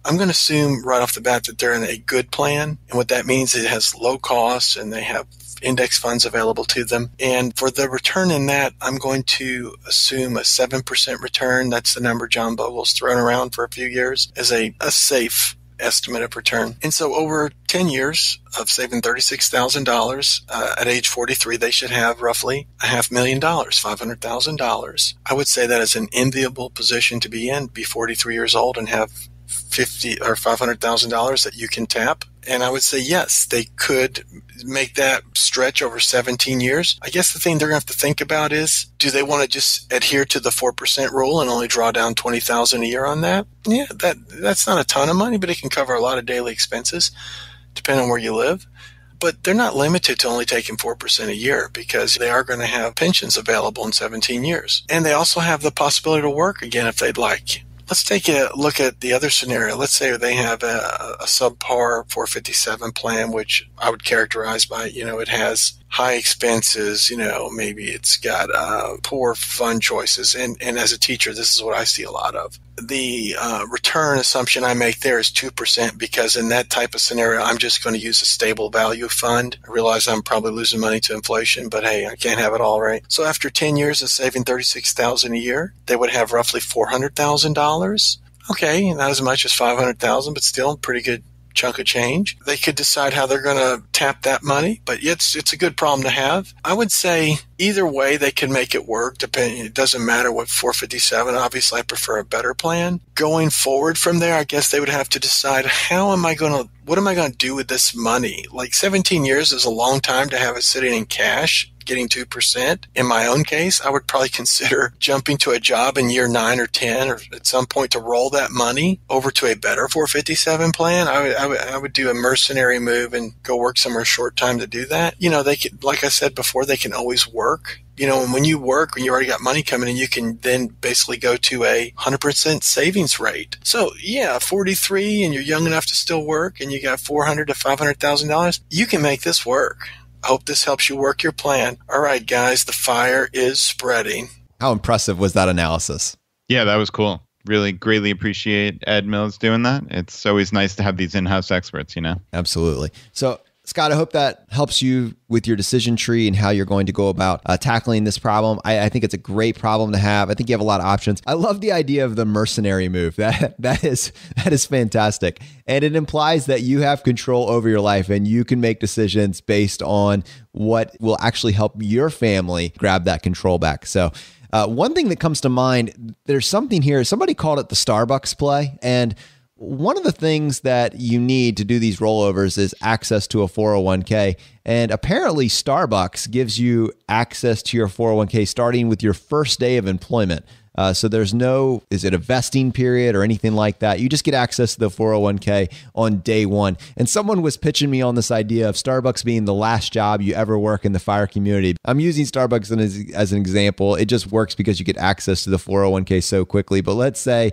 I'm going to assume right off the bat that they're in a good plan, and what that means is it has low costs and they have index funds available to them. And for the return in that, I'm going to assume a 7% return. That's the number John Bogle's thrown around for a few years as a safe estimate of return. And so over 10 years of saving $36,000 at age 43, they should have roughly $500,000, $500,000. I would say that is an enviable position to be in, be 43 years old and have $500,000 that you can tap. And I would say, yes, they could make that stretch over 17 years. I guess the thing they're going to have to think about is, do they want to just adhere to the 4% rule and only draw down $20,000 a year on that? Yeah, that's not a ton of money, but it can cover a lot of daily expenses, depending on where you live. But they're not limited to only taking 4% a year, because they are going to have pensions available in 17 years. And they also have the possibility to work again if they'd like. Let's take a look at the other scenario. Let's say they have a subpar 457 plan, which I would characterize by, it has high expenses, maybe it's got poor fund choices. And as a teacher, this is what I see a lot of. The return assumption I make there is 2%, because in that type of scenario, I'm just going to use a stable value fund. I realize I'm probably losing money to inflation, but hey, I can't have it all, right? So after 10 years of saving $36,000 a year, they would have roughly $400,000. Okay, not as much as $500,000, but still a pretty good chunk of change. They could decide how they're going to tap that money, but it's a good problem to have. I would say either way they can make it work. It doesn't matter what 457. Obviously, I prefer a better plan. Going forward from there, I guess they would have to decide what am I going to do with this money? Like 17 years is a long time to have it sitting in cash, getting 2%. In my own case, I would probably consider jumping to a job in year 9 or 10 or at some point to roll that money over to a better 457 plan. I would do a mercenary move and go work somewhere short time to do that. They could, like I said before, they can always work. And when you work, when you already got money coming in, you can then basically go to a 100% savings rate. So yeah, 43 and you're young enough to still work and you got $400,000 to $500,000, you can make this work. I hope this helps you work your plan. All right, guys, the fire is spreading. How impressive was that analysis? Yeah, that was cool. Really greatly appreciate Ed Mills doing that. It's always nice to have these in-house experts, Absolutely. So, Scott, I hope that helps you with your decision tree and how you're going to go about tackling this problem. I think it's a great problem to have. I think you have a lot of options. I love the idea of the mercenary move. That is fantastic. And it implies that you have control over your life and you can make decisions based on what will actually help your family grab that control back. So one thing that comes to mind, there's something here. Somebody called it the Starbucks play. And one of the things that you need to do these rollovers is access to a 401k. And apparently Starbucks gives you access to your 401k starting with your first day of employment. So there's is it a vesting period or anything like that? You just get access to the 401k on day one. And someone was pitching me on this idea of Starbucks being the last job you ever work in the fire community. I'm using Starbucks as an example. It just works because you get access to the 401k so quickly. But let's say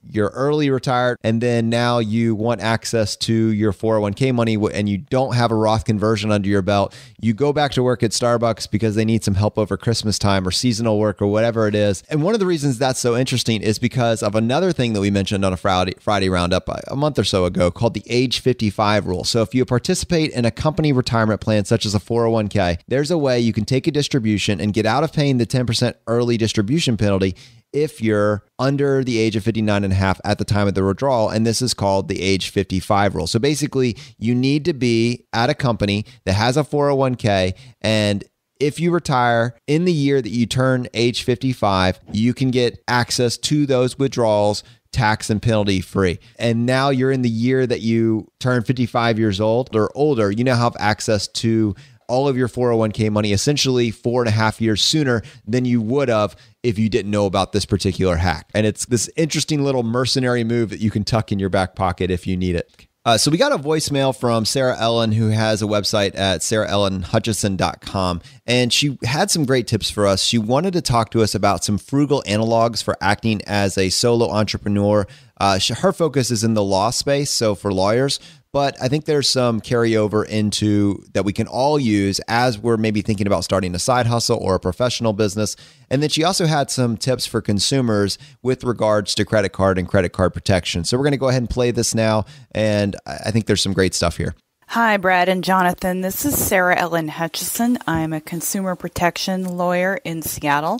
you're early retired and then now you want access to your 401k money and you don't have a Roth conversion under your belt. You go back to work at Starbucks because they need some help over Christmas time or seasonal work or whatever it is. And one of the reasons that's so interesting is because of another thing that we mentioned on a Friday Roundup a month or so ago called the age 55 rule. So if you participate in a company retirement plan such as a 401k, there's a way you can take a distribution and get out of paying the 10% early distribution penalty if you're under the age of 59 and a half at the time of the withdrawal. And this is called the age 55 rule. So basically, you need to be at a company that has a 401k, and if you retire in the year that you turn age 55, you can get access to those withdrawals tax and penalty free. And now you're in the year that you turn 55 years old or older, you now have access to all of your 401k money essentially 4.5 years sooner than you would have if you didn't know about this particular hack. And it's this interesting little mercenary move that you can tuck in your back pocket if you need it. So we got a voicemail from Sarah Ellen, who has a website at sarahellenhutchison.com, and she had some great tips for us. She wanted to talk to us about some frugal analogs for acting as a solo entrepreneur. Her focus is in the law space, so for lawyers, but I think there's some carryover into that we can all use as we're maybe thinking about starting a side hustle or a professional business. And then she also had some tips for consumers with regards to credit card and credit card protection. So we're going to go ahead and play this now, and I think there's some great stuff here. Hi, Brad and Jonathan. This is Sarah Ellen Hutchison. I'm a consumer protection lawyer in Seattle,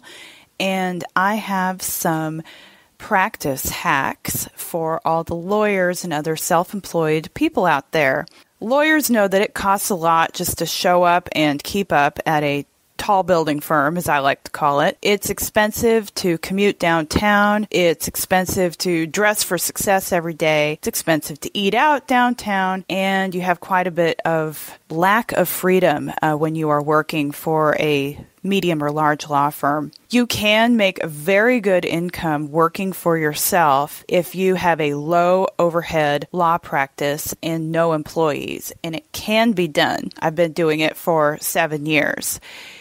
and I have some practice hacks for all the lawyers and other self-employed people out there. Lawyers know that it costs a lot just to show up and keep up at a tall building firm, as I like to call it. It's expensive to commute downtown. It's expensive to dress for success every day. It's expensive to eat out downtown. And you have quite a bit of lack of freedom when you are working for a medium or large law firm. You can make a very good income working for yourself if you have a low overhead law practice and no employees, and it can be done. I've been doing it for 7 years.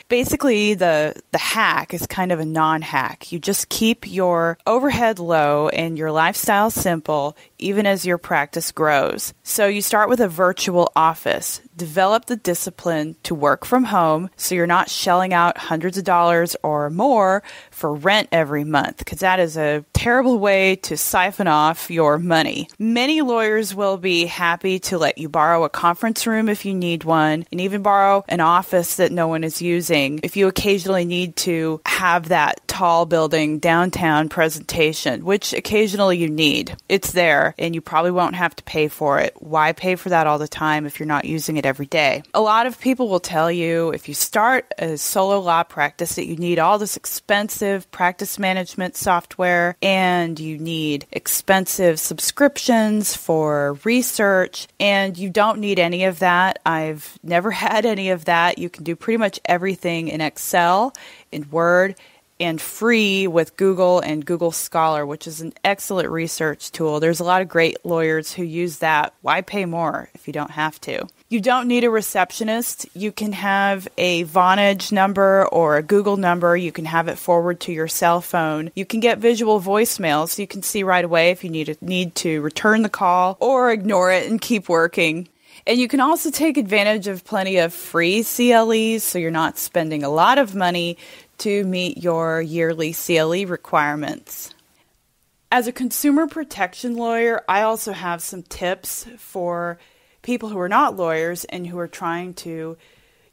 Basically, the hack is kind of a non-hack. You just keep your overhead low and your lifestyle simple, even as your practice grows. So you start with a virtual office. Develop the discipline to work from home so you're not shelling out hundreds of dollars or more for rent every month, because that is a terrible way to siphon off your money. Many lawyers will be happy to let you borrow a conference room if you need one, and even borrow an office that no one is using if you occasionally need to have that tall building downtown presentation, which occasionally you need. It's there, and you probably won't have to pay for it. Why pay for that all the time if you're not using it every day? A lot of people will tell you if you start a solo law practice that you need all this expensive practice management software and you need expensive subscriptions for research, and you don't need any of that. I've never had any of that. You can do pretty much everything in Excel, in Word, and free with Google and Google Scholar, which is an excellent research tool. There's a lot of great lawyers who use that. Why pay more if you don't have to? You don't need a receptionist. You can have a Vonage number or a Google number. You can have it forward to your cell phone. You can get visual voicemails so you can see right away if you need to return the call or ignore it and keep working. And you can also take advantage of plenty of free CLEs so you're not spending a lot of money to meet your yearly CLE requirements. As a consumer protection lawyer, I also have some tips for people who are not lawyers and who are trying to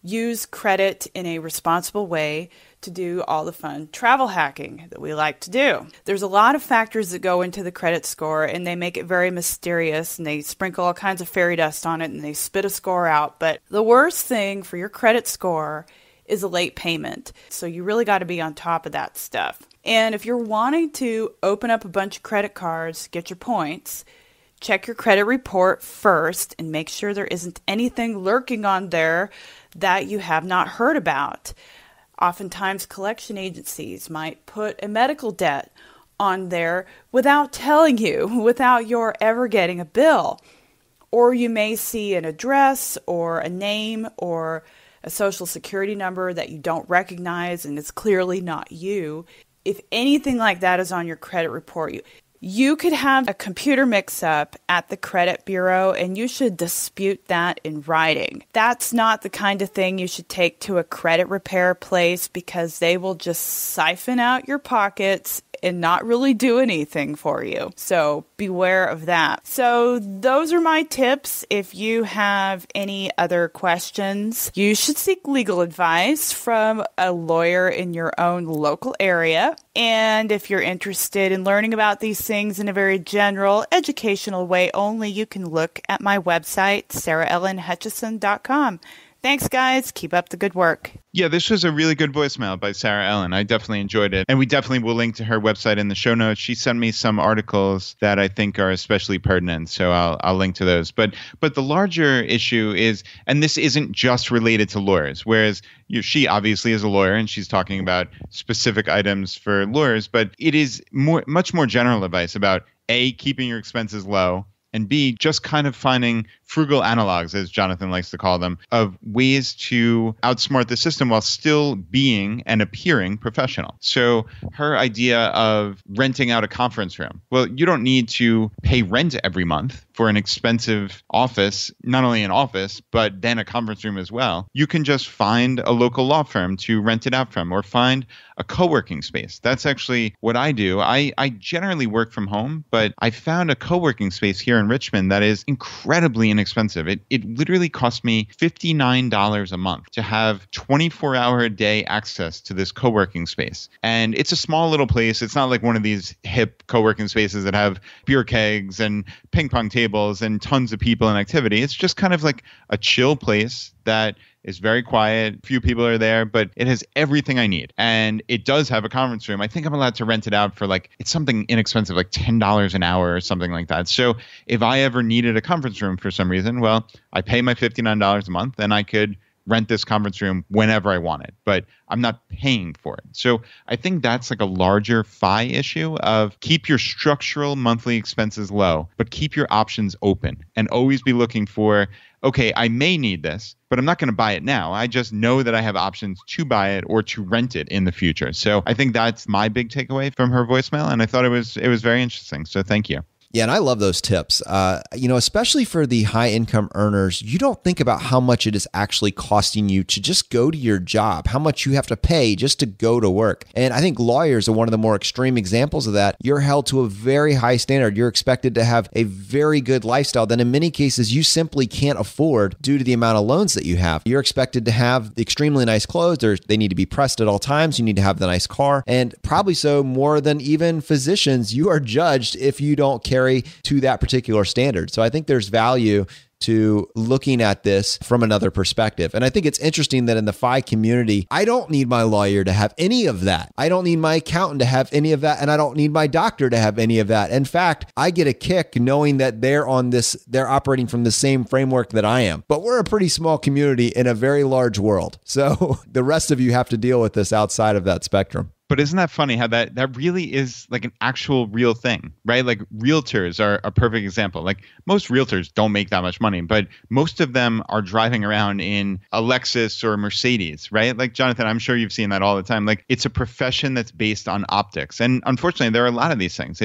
use credit in a responsible way to do all the fun travel hacking that we like to do. There's a lot of factors that go into the credit score, and they make it very mysterious, and they sprinkle all kinds of fairy dust on it, and they spit a score out. But the worst thing for your credit score is a late payment. So you really got to be on top of that stuff. And if you're wanting to open up a bunch of credit cards, get your points, check your credit report first and make sure there isn't anything lurking on there that you have not heard about. Oftentimes, collection agencies might put a medical debt on there without telling you, without your ever getting a bill. Or you may see an address or a name or a social security number that you don't recognize and it's clearly not you. If anything like that is on your credit report, you could have a computer mix-up at the credit bureau and you should dispute that in writing. That's not the kind of thing you should take to a credit repair place because they will just siphon out your pockets and not really do anything for you. So beware of that. So those are my tips. If you have any other questions, you should seek legal advice from a lawyer in your own local area. And if you're interested in learning about these things in a very general, educational way only, you can look at my website, sarahellenhutchison.com. Thanks, guys. Keep up the good work. Yeah, this was a really good voicemail by Sarah Ellen. I definitely enjoyed it. And we definitely will link to her website in the show notes. She sent me some articles that I think are especially pertinent, so I'll link to those. But the larger issue is, and this isn't just related to lawyers, whereas she obviously is a lawyer and she's talking about specific items for lawyers, but it is much more general advice about A, keeping your expenses low, and B, just kind of finding frugal analogs, as Jonathan likes to call them, of ways to outsmart the system while still being and appearing professional. So her idea of renting out a conference room, well, you don't need to pay rent every month for an expensive office, not only an office, but then a conference room as well. You can just find a local law firm to rent it out from, or find a co-working space. That's actually what I do. I generally work from home, but I found a co-working space here in Richmond that is incredibly inexpensive. It literally cost me $59 a month to have 24-hour-a-day access to this co-working space. And it's a small little place. It's not like one of these hip co-working spaces that have beer kegs and ping pong tables and tons of people and activity. It's just kind of like a chill place that is very quiet. Few people are there, but it has everything I need. And it does have a conference room. I think I'm allowed to rent it out for it's something inexpensive, like $10 an hour or something like that. So if I ever needed a conference room for some reason, well, I pay my $59 a month and I could rent this conference room whenever I want it, but I'm not paying for it. So I think that's like a larger FI issue of keep your structural monthly expenses low, but keep your options open and always be looking for, okay, I may need this, but I'm not going to buy it now. I just know that I have options to buy it or to rent it in the future. So I think that's my big takeaway from her voicemail. And I thought it was very interesting. So thank you. Yeah, and I love those tips. Especially for the high income earners, you don't think about how much it is actually costing you to just go to your job, how much you have to pay just to go to work. And I think lawyers are one of the more extreme examples of that. You're held to a very high standard. You're expected to have a very good lifestyle that in many cases you simply can't afford due to the amount of loans that you have. You're expected to have extremely nice clothes. They need to be pressed at all times. You need to have the nice car. And probably so more than even physicians, you are judged if you don't carry to that particular standard. So I think there's value to looking at this from another perspective. And I think it's interesting that in the FI community, I don't need my lawyer to have any of that. I don't need my accountant to have any of that. And I don't need my doctor to have any of that. In fact, I get a kick knowing that they're operating from the same framework that I am. But we're a pretty small community in a very large world. So the rest of you have to deal with this outside of that spectrum. But isn't that funny how that really is like an actual real thing, right? Like realtors are a perfect example. Like most realtors don't make that much money, but most of them are driving around in a Lexus or a Mercedes, right? Like Jonathan, I'm sure you've seen that all the time. Like it's a profession that's based on optics. And unfortunately, there are a lot of these things.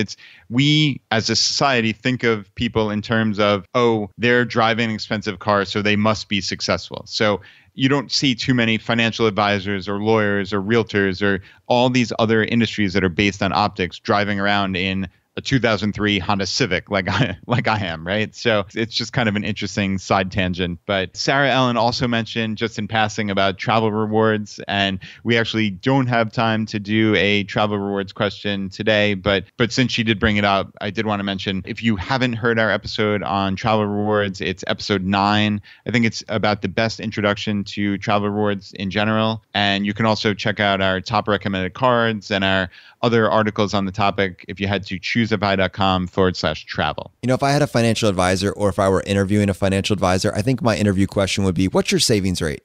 We as a society think of people in terms of, oh, they're driving an expensive car, so they must be successful. So you don't see too many financial advisors or lawyers or realtors or all these other industries that are based on optics driving around in a 2003 Honda Civic like I am, right? So it's just kind of an interesting side tangent. But Sarah Ellen also mentioned just in passing about travel rewards, and we actually don't have time to do a travel rewards question today, but since she did bring it up, I did want to mention, if you haven't heard our episode on travel rewards, it's episode 9. I think it's about the best introduction to travel rewards in general. And you can also check out our top recommended cards and our other articles on the topic if you head to ChooseFI.com/travel. If I had a financial advisor or if I were interviewing a financial advisor, I think my interview question would be, what's your savings rate?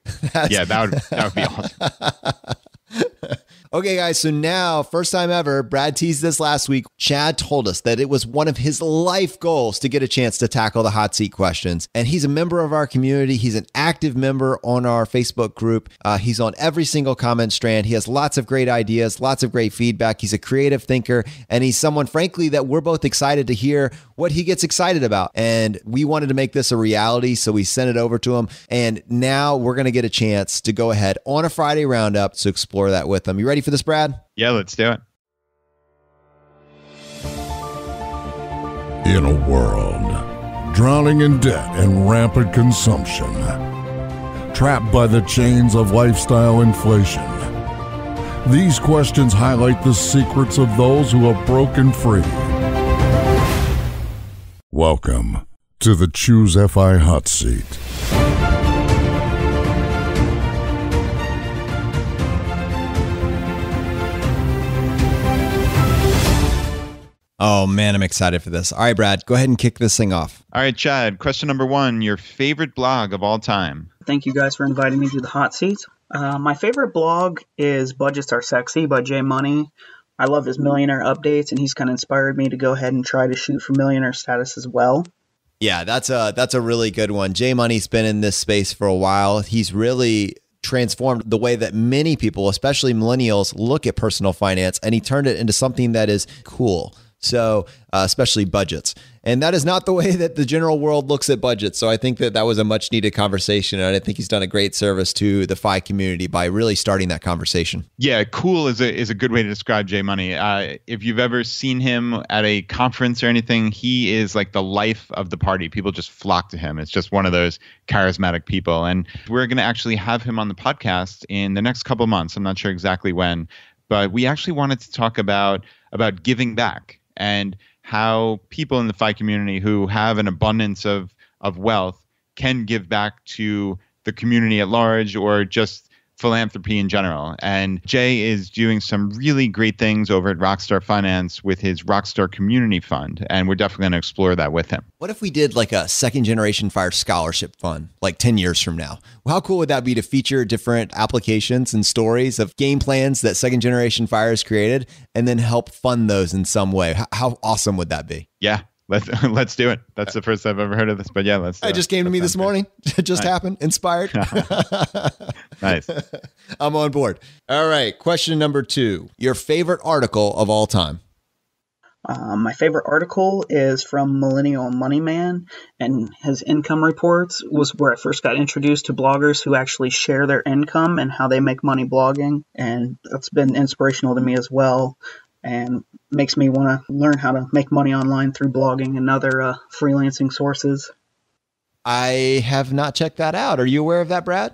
Yeah, that would be awesome. Okay, guys, so now, first time ever, Brad teased this last week. Chad told us that it was one of his life goals to get a chance to tackle the hot seat questions. And he's a member of our community. He's an active member on our Facebook group. He's on every single comment strand. He has lots of great ideas, lots of great feedback. He's a creative thinker, and he's someone, frankly, that we're both excited to hear what he gets excited about. And we wanted to make this a reality, so we sent it over to him. And now we're going to get a chance to go ahead on a Friday Roundup to explore that with him. You ready for this, Brad? Yeah, let's do it. In a world drowning in debt and rampant consumption, trapped by the chains of lifestyle inflation, these questions highlight the secrets of those who have broken free. Welcome to the ChooseFI Hot Seat. Oh man, I'm excited for this. All right, Brad, go ahead and kick this thing off. All right, Chad, question number 1, your favorite blog of all time. Thank you guys for inviting me to the hot seat. My favorite blog is Budgets Are Sexy by Jay Money. I love his millionaire updates, and he's kind of inspired me to go ahead and try to shoot for millionaire status as well. Yeah, that's a really good one. Jay Money's been in this space for a while. He's really transformed the way that many people, especially millennials, look at personal finance, and he turned it into something that is cool. So especially budgets. And that is not the way that the general world looks at budgets. So I think that was a much needed conversation. And I think he's done a great service to the FI community by really starting that conversation. Yeah, cool is a good way to describe Jay Money. If you've ever seen him at a conference or anything, he is like the life of the party. People just flock to him. It's just one of those charismatic people. And we're going to actually have him on the podcast in the next couple of months. I'm not sure exactly when, but we actually wanted to talk about giving back and how people in the FI community who have an abundance of wealth can give back to the community at large or just philanthropy in general. And Jay is doing some really great things over at Rockstar Finance with his Rockstar Community Fund. And we're definitely going to explore that with him. What if we did like a second generation fire scholarship fund, like 10 years from now? How cool would that be to feature different applications and stories of game plans that second generation fire has created and then help fund those in some way? How awesome would that be? Yeah. Let's do it. That's the first I've ever heard of this, but yeah, let's do it. It just came to me this morning. It just happened. Inspired. Nice. I'm on board. All right. Question number 2. Your favorite article of all time? My favorite article is from Millennial Money Man, and his income reports was where I first got introduced to bloggers who actually share their income and how they make money blogging. And that's been inspirational to me as well, and makes me want to learn how to make money online through blogging and other freelancing sources. I have not checked that out. Are you aware of that, Brad?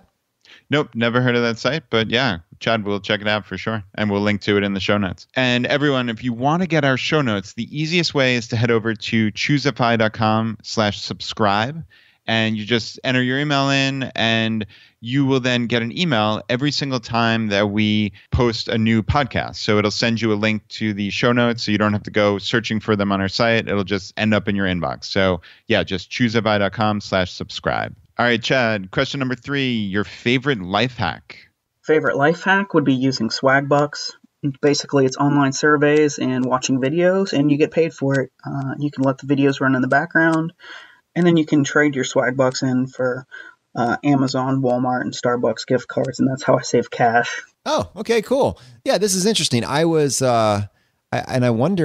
Nope, never heard of that site, but yeah, Chad will check it out for sure, and we'll link to it in the show notes. And everyone, if you want to get our show notes, the easiest way is to head over to ChooseFI.com/subscribe, and you just enter your email in, and you will then get an email every single time that we post a new podcast. So it'll send you a link to the show notes, so you don't have to go searching for them on our site. It'll just end up in your inbox. So yeah, just ChooseFI.com/subscribe. All right, Chad, question number 3, your favorite life hack. Favorite life hack would be using Swagbucks. Basically, it's online surveys and watching videos, and you get paid for it. You can let the videos run in the background, and then you can trade your Swagbucks in for Amazon, Walmart, and Starbucks gift cards, and that's how I save cash. Oh, okay, cool. Yeah, this is interesting. I wonder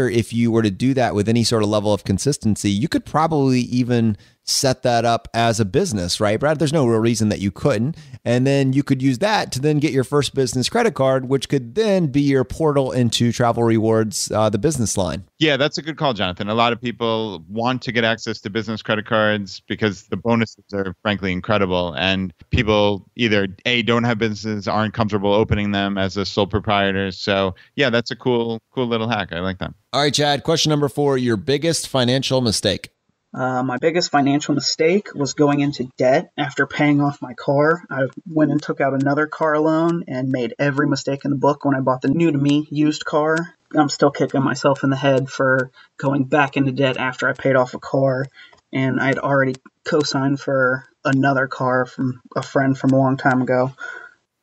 if you were to do that with any sort of level of consistency, you could probably even set that up as a business, right, Brad? There's no real reason that you couldn't. And then you could use that to then get your first business credit card, which could then be your portal into Travel Rewards, the business line. Yeah, that's a good call, Jonathan. A lot of people want to get access to business credit cards because the bonuses are frankly incredible. And people either A, don't have businesses, aren't comfortable opening them as a sole proprietor. So yeah, that's a cool little hack. I like that. All right, Chad, question number 4, your biggest financial mistake. My biggest financial mistake was going into debt after paying off my car. I went and took out another car loan and made every mistake in the book when I bought the new to me used car. I'm still kicking myself in the head for going back into debt after I paid off a car. And I'd already co-signed for another car from a friend from a long time ago.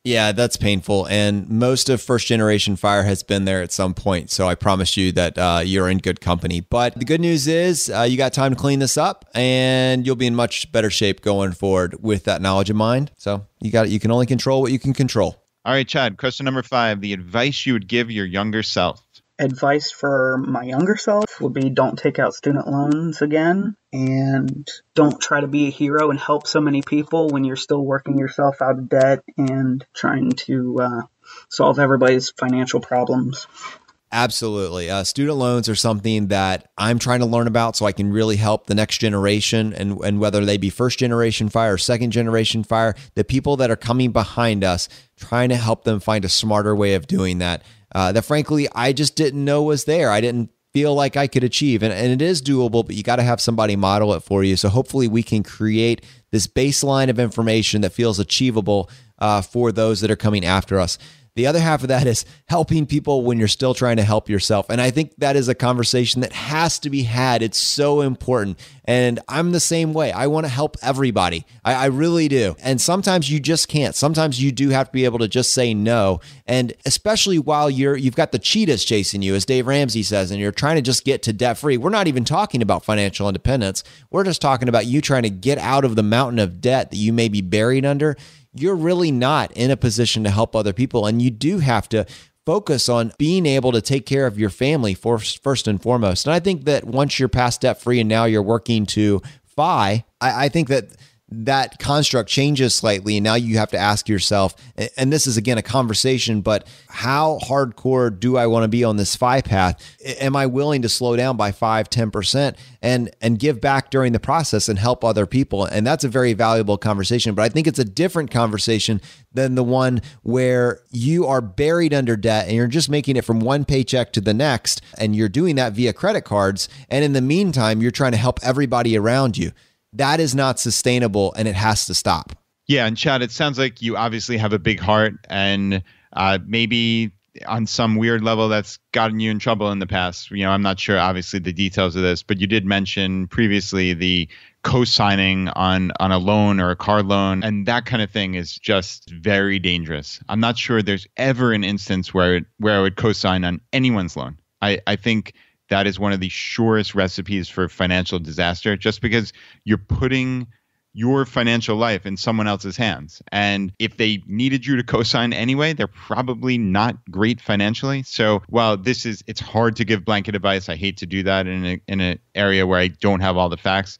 Yeah, that's painful. And most of first generation fire has been there at some point. So I promise you that you're in good company. But the good news is you got time to clean this up and you'll be in much better shape going forward with that knowledge in mind. So you can only control what you can control. All right, Chad, question number 5, the advice you would give your younger self. Advice for my younger self would be don't take out student loans again, and don't try to be a hero and help so many people when you're still working yourself out of debt and trying to solve everybody's financial problems. Absolutely. Student loans are something that I'm trying to learn about so I can really help the next generation, and whether they be first generation fire or second generation fire, the people that are coming behind us, trying to help them find a smarter way of doing that. That frankly, I just didn't know was there. I didn't feel like I could achieve. And it is doable, but you got to have somebody model it for you. So hopefully we can create this baseline of information that feels achievable for those that are coming after us. The other half of that is helping people when you're still trying to help yourself. And I think that is a conversation that has to be had. It's so important. And I'm the same way. I want to help everybody. I really do. And sometimes you just can't. Sometimes you do have to be able to just say no. And especially while you've got the cheetahs chasing you, as Dave Ramsey says, and you're trying to just get to debt free. We're not even talking about financial independence. We're just talking about you trying to get out of the mountain of debt that you may be buried under. You're really not in a position to help other people. And you do have to focus on being able to take care of your family first and foremost. And I think that once you're past debt free and now you're working to FI, I think that construct changes slightly. And now you have to ask yourself, and this is again a conversation, but how hardcore do I want to be on this FI path? Am I willing to slow down by 5-10% and give back during the process and help other people? And that's a very valuable conversation, but I think it's a different conversation than the one where you are buried under debt and you're just making it from one paycheck to the next. And you're doing that via credit cards. And in the meantime, you're trying to help everybody around you. That is not sustainable, and it has to stop. Yeah, and Chad, it sounds like you obviously have a big heart, and maybe on some weird level that's gotten you in trouble in the past. I'm not sure, obviously, the details of this, but you did mention previously the co-signing on a loan or a car loan, and that kind of thing is just very dangerous. I'm not sure there's ever an instance where I would co-sign on anyone's loan. I think that is one of the surest recipes for financial disaster, just because you're putting your financial life in someone else's hands. And if they needed you to co-sign anyway, they're probably not great financially. So while it's hard to give blanket advice, I hate to do that in an area where I don't have all the facts.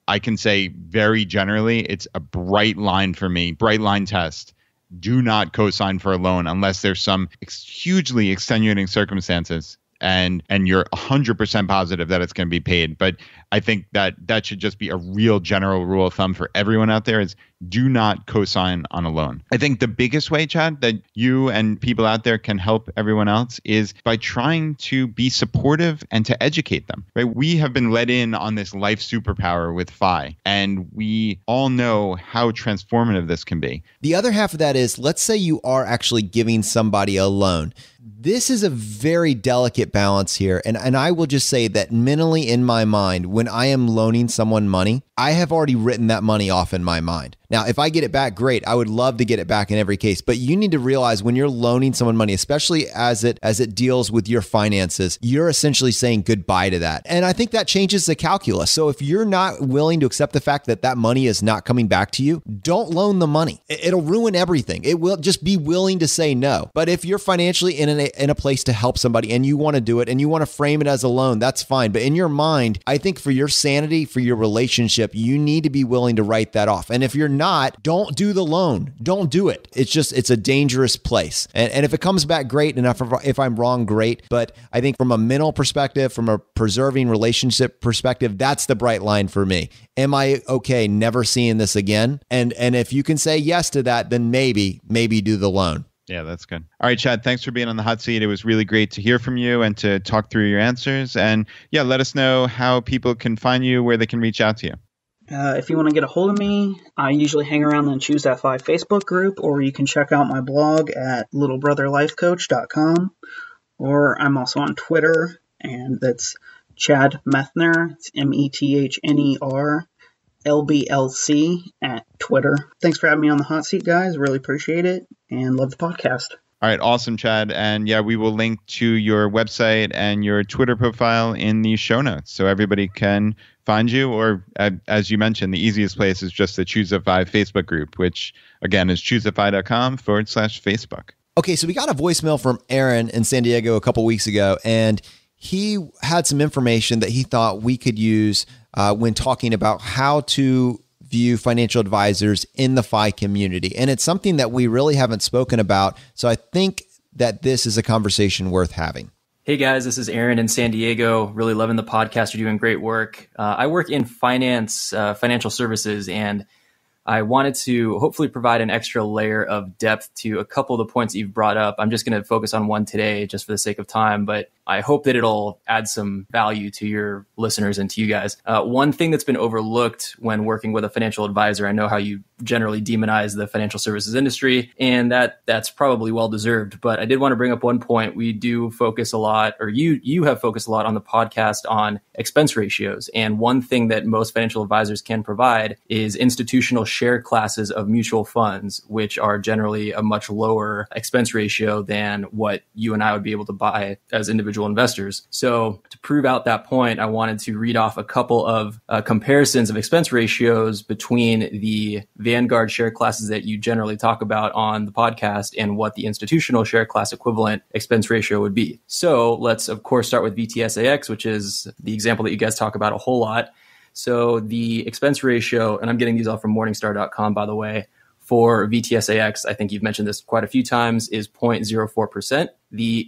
I can say very generally, it's a bright line for me, bright line test. Do not co-sign for a loan unless there's some hugely extenuating circumstances and you're 100% positive that it's going to be paid. But I think that should just be a real general rule of thumb for everyone out there is do not co-sign on a loan. I think the biggest way, Chad, that you and people out there can help everyone else is by trying to be supportive and to educate them, right? We have been let in on this life superpower with FI, and we all know how transformative this can be. The other half of that is, let's say you are actually giving somebody a loan. This is a very delicate balance here. And I will just say that mentally in my mind, when I am loaning someone money, I have already written that money off in my mind. Now, if I get it back, great. I would love to get it back in every case. But you need to realize when you're loaning someone money, especially as it deals with your finances, you're essentially saying goodbye to that. And I think that changes the calculus. So if you're not willing to accept the fact that that money is not coming back to you, don't loan the money. It'll ruin everything. It will just be willing to say no. But if you're financially in a place to help somebody and you want to do it and you want to frame it as a loan, that's fine. But in your mind, I think for your sanity, for your relationship, you need to be willing to write that off. And if you're not, don't do the loan. Don't do it. It's a dangerous place. And if it comes back, great. And if I'm wrong, great. But I think from a mental perspective, from a preserving relationship perspective, that's the bright line for me. Am I okay never seeing this again? And if you can say yes to that, then maybe do the loan. Yeah, that's good. All right, Chad, thanks for being on the hot seat. It was really great to hear from you and to talk through your answers. And yeah, let us know how people can find you, where they can reach out to you. If you want to get a hold of me, I usually hang around the ChooseFI Facebook group, or you can check out my blog at littlebrotherlifecoach.com, or I'm also on Twitter, and that's Chad Methner. It's METHNER LBLC at Twitter. Thanks for having me on the hot seat, guys. Really appreciate it, and love the podcast. All right, awesome, Chad. And yeah, we will link to your website and your Twitter profile in the show notes so everybody can find you. Or as you mentioned, the easiest place is just the ChooseFI Facebook group, which again is ChooseFI.com/Facebook. Okay, so we got a voicemail from Aaron in San Diego a couple weeks ago, and he had some information that he thought we could use when talking about how to view financial advisors in the FI community. And it's something that we really haven't spoken about. So I think that this is a conversation worth having. Hey guys, this is Aaron in San Diego. Really loving the podcast. You're doing great work. I work in finance, financial services, and I wanted to hopefully provide an extra layer of depth to a couple of the points that you've brought up. I'm just going to focus on one today just for the sake of time, but I hope that it'll add some value to your listeners and to you guys. One thing that's been overlooked when working with a financial advisor, I know how you generally demonize the financial services industry, and that's probably well-deserved. But I did want to bring up one point. We do focus a lot, or you have focused a lot on the podcast on expense ratios. And one thing that most financial advisors can provide is institutional share classes of mutual funds, which are generally a much lower expense ratio than what you and I would be able to buy as individual investors. So to prove out that point, I wanted to read off a couple of comparisons of expense ratios between the Vanguard share classes that you generally talk about on the podcast and what the institutional share class equivalent expense ratio would be. So let's, of course, start with VTSAX, which is the example that you guys talk about a whole lot. So the expense ratio, and I'm getting these all from Morningstar.com, by the way, for VTSAX, I think you've mentioned this quite a few times, is 0.04%. The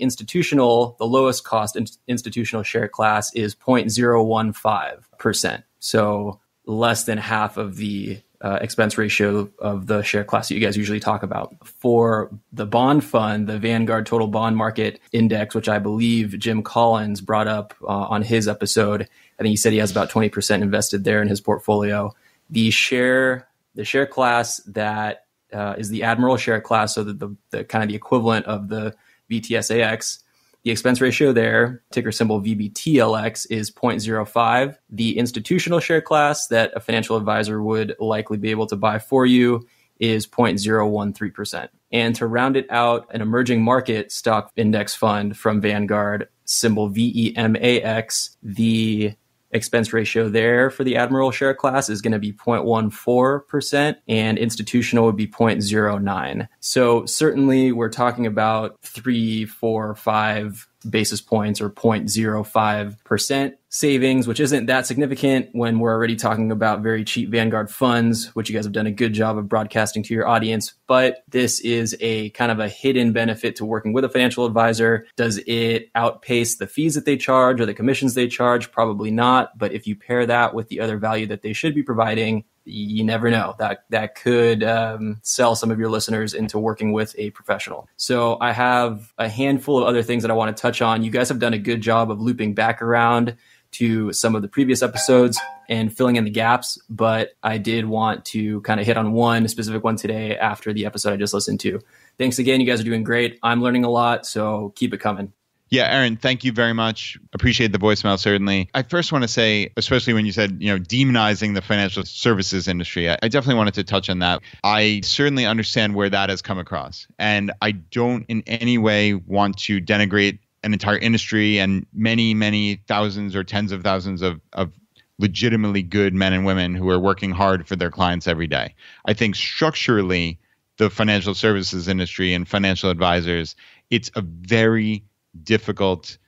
lowest cost institutional share class is 0.015%. So less than half of the expense ratio of the share class that you guys usually talk about. For the bond fund, the Vanguard Total Bond Market Index, which I believe Jim Collins brought up on his episode, I think he said he has about 20% invested there in his portfolio. The share class that is the Admiral share class, so the kind of the equivalent of the VTSAX, the expense ratio there, ticker symbol VBTLX, is 0.05. The institutional share class that a financial advisor would likely be able to buy for you is 0.013%. And to round it out, an emerging market stock index fund from Vanguard, symbol VEMAX, the expense ratio there for the Admiral share class is going to be 0.14%, and institutional would be 0.09. So certainly we're talking about 3, 4, 5 basis points or 0.05% savings, which isn't that significant when we're already talking about very cheap Vanguard funds, which you guys have done a good job of broadcasting to your audience. But this is a kind of a hidden benefit to working with a financial advisor. Does it outpace the fees that they charge or the commissions they charge? Probably not. But if you pair that with the other value that they should be providing, you never know. That could sell some of your listeners into working with a professional. So I have a handful of other things that I want to touch on. You guys have done a good job of looping back around to some of the previous episodes and filling in the gaps, but I did want to kind of hit on one specific one today after the episode I just listened to. Thanks again. You guys are doing great. I'm learning a lot, so keep it coming. Yeah, Aaron, thank you very much. Appreciate the voicemail, certainly. I first want to say, especially when you said, demonizing the financial services industry, I definitely wanted to touch on that. I certainly understand where that has come across. And I don't in any way want to denigrate an entire industry and many, many thousands or tens of thousands of legitimately good men and women who are working hard for their clients every day. I think structurally, the financial services industry and financial advisors, it's a very difficult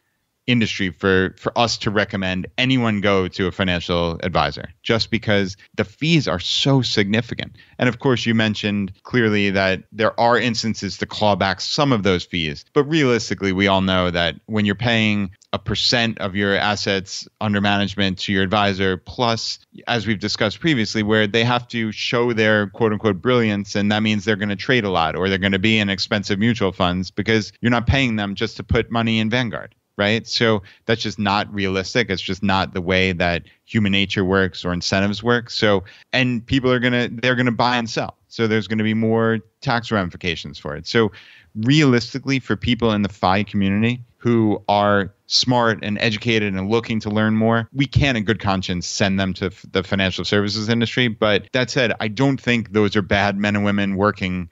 industry for us to recommend anyone go to a financial advisor just because the fees are so significant. And of course, you mentioned clearly that there are instances to claw back some of those fees. But realistically, we all know that when you're paying a percent of your assets under management to your advisor, plus, as we've discussed previously, where they have to show their quote unquote brilliance, and that means they're going to trade a lot or they're going to be in expensive mutual funds because you're not paying them just to put money in Vanguard. Right. So that's just not realistic. It's just not the way that human nature works or incentives work. So, and people they're going to buy and sell. So there's going to be more tax ramifications for it. So realistically, for people in the FI community who are smart and educated and looking to learn more, we can in good conscience send them to the financial services industry. But that said, I don't think those are bad men and women working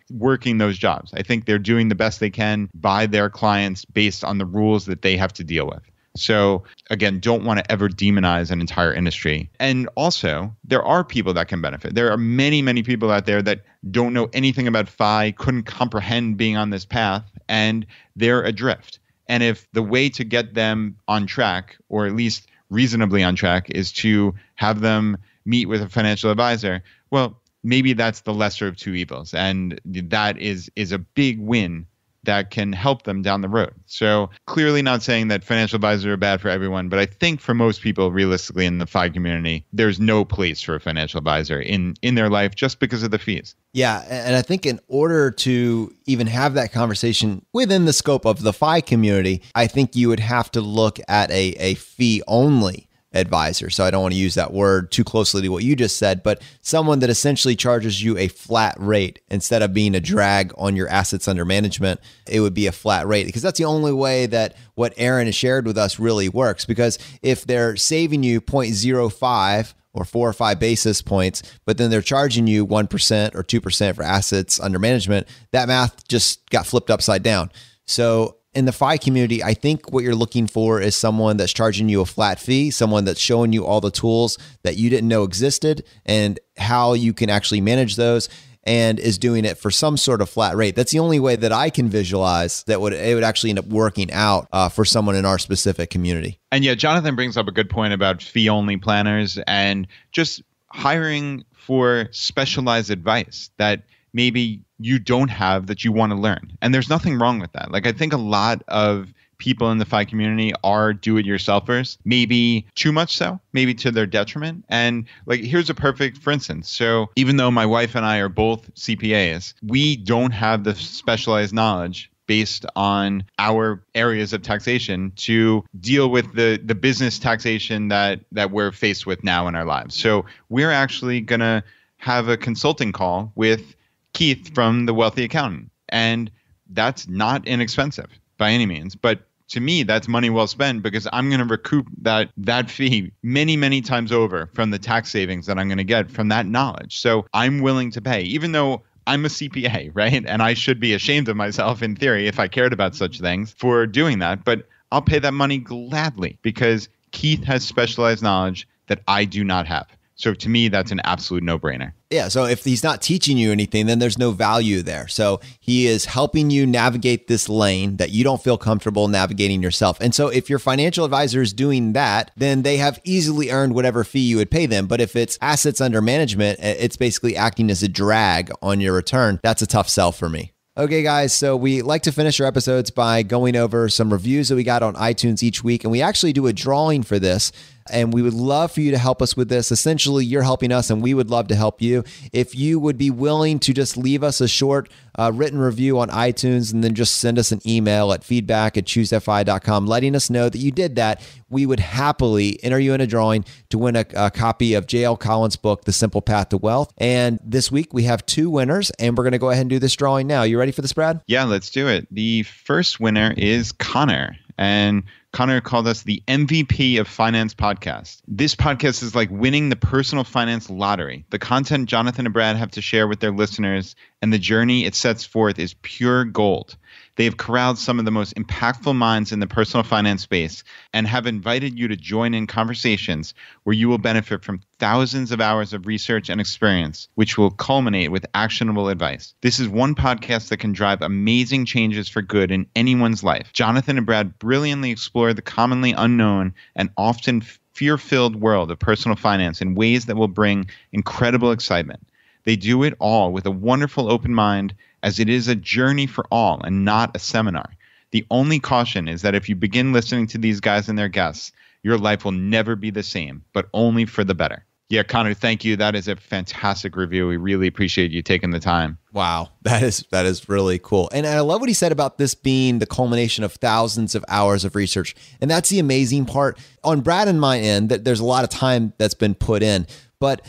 those jobs. I think they're doing the best they can by their clients based on the rules that they have to deal with. So again, don't want to ever demonize an entire industry. And also, there are people that can benefit. There are many, many people out there that don't know anything about FI, couldn't comprehend being on this path, and they're adrift. And if the way to get them on track, or at least reasonably on track, is to have them meet with a financial advisor, well, maybe that's the lesser of two evils. And that is a big win that can help them down the road. So clearly not saying that financial advisors are bad for everyone, but I think for most people, realistically in the FI community, there's no place for a financial advisor in their life just because of the fees. Yeah. And I think in order to even have that conversation within the scope of the FI community, I think you would have to look at a fee only advisor. So I don't want to use that word too closely to what you just said, but someone that essentially charges you a flat rate instead of being a drag on your assets under management. It would be a flat rate, because that's the only way that what Aaron has shared with us really works. Because if they're saving you 0.05 or 4 or 5 basis points, but then they're charging you 1% or 2% for assets under management, that math just got flipped upside down. So in the FI community, I think what you're looking for is someone that's charging you a flat fee, someone that's showing you all the tools that you didn't know existed and how you can actually manage those, and is doing it for some sort of flat rate. That's the only way that I can visualize that it would actually end up working out for someone in our specific community. And yeah, Jonathan brings up a good point about fee-only planners and just hiring for specialized advice that maybe you don't have that you want to learn. And there's nothing wrong with that. Like, I think a lot of people in the FI community are do-it-yourselfers, maybe too much so, maybe to their detriment. And like, here's a perfect, for instance. So even though my wife and I are both CPAs, we don't have the specialized knowledge based on our areas of taxation to deal with the business taxation that we're faced with now in our lives. So we're actually going to have a consulting call with Keith from The Wealthy Accountant. And that's not inexpensive by any means. But to me, that's money well spent, because I'm going to recoup that fee many, many times over from the tax savings that I'm going to get from that knowledge. So I'm willing to pay, even though I'm a CPA, right? And I should be ashamed of myself in theory if I cared about such things for doing that. But I'll pay that money gladly because Keith has specialized knowledge that I do not have. So to me, that's an absolute no-brainer. Yeah. So if he's not teaching you anything, then there's no value there. So he is helping you navigate this lane that you don't feel comfortable navigating yourself. And so if your financial advisor is doing that, then they have easily earned whatever fee you would pay them. But if it's assets under management, it's basically acting as a drag on your return. That's a tough sell for me. Okay, guys, so we like to finish our episodes by going over some reviews that we got on iTunes each week, and we actually do a drawing for this, and we would love for you to help us with this. Essentially, you're helping us, and we would love to help you. If you would be willing to just leave us a short written review on iTunes and then just send us an email at feedback@ChooseFI.com letting us know that you did that, we would happily enter you in a drawing to win a copy of J.L. Collins' book, The Simple Path to Wealth. And this week, we have 2 winners, and we're going to go ahead and do this drawing now. You ready for this, Brad? Yeah, let's do it. The first winner is Connor. And Connor called us the MVP of Finance Podcast. This podcast is like winning the personal finance lottery. The content Jonathan and Brad have to share with their listeners and the journey it sets forth is pure gold. They have corralled some of the most impactful minds in the personal finance space and have invited you to join in conversations where you will benefit from thousands of hours of research and experience, which will culminate with actionable advice. This is one podcast that can drive amazing changes for good in anyone's life. Jonathan and Brad brilliantly explore the commonly unknown and often fear-filled world of personal finance in ways that will bring incredible excitement. They do it all with a wonderful open mind, as it is a journey for all and not a seminar. The only caution is that if you begin listening to these guys and their guests, your life will never be the same, but only for the better. Yeah, Connor, thank you. That is a fantastic review. We really appreciate you taking the time. Wow, that is really cool. And I love what he said about this being the culmination of thousands of hours of research. And that's the amazing part. On Brad and my end, that there's a lot of time that's been put in, but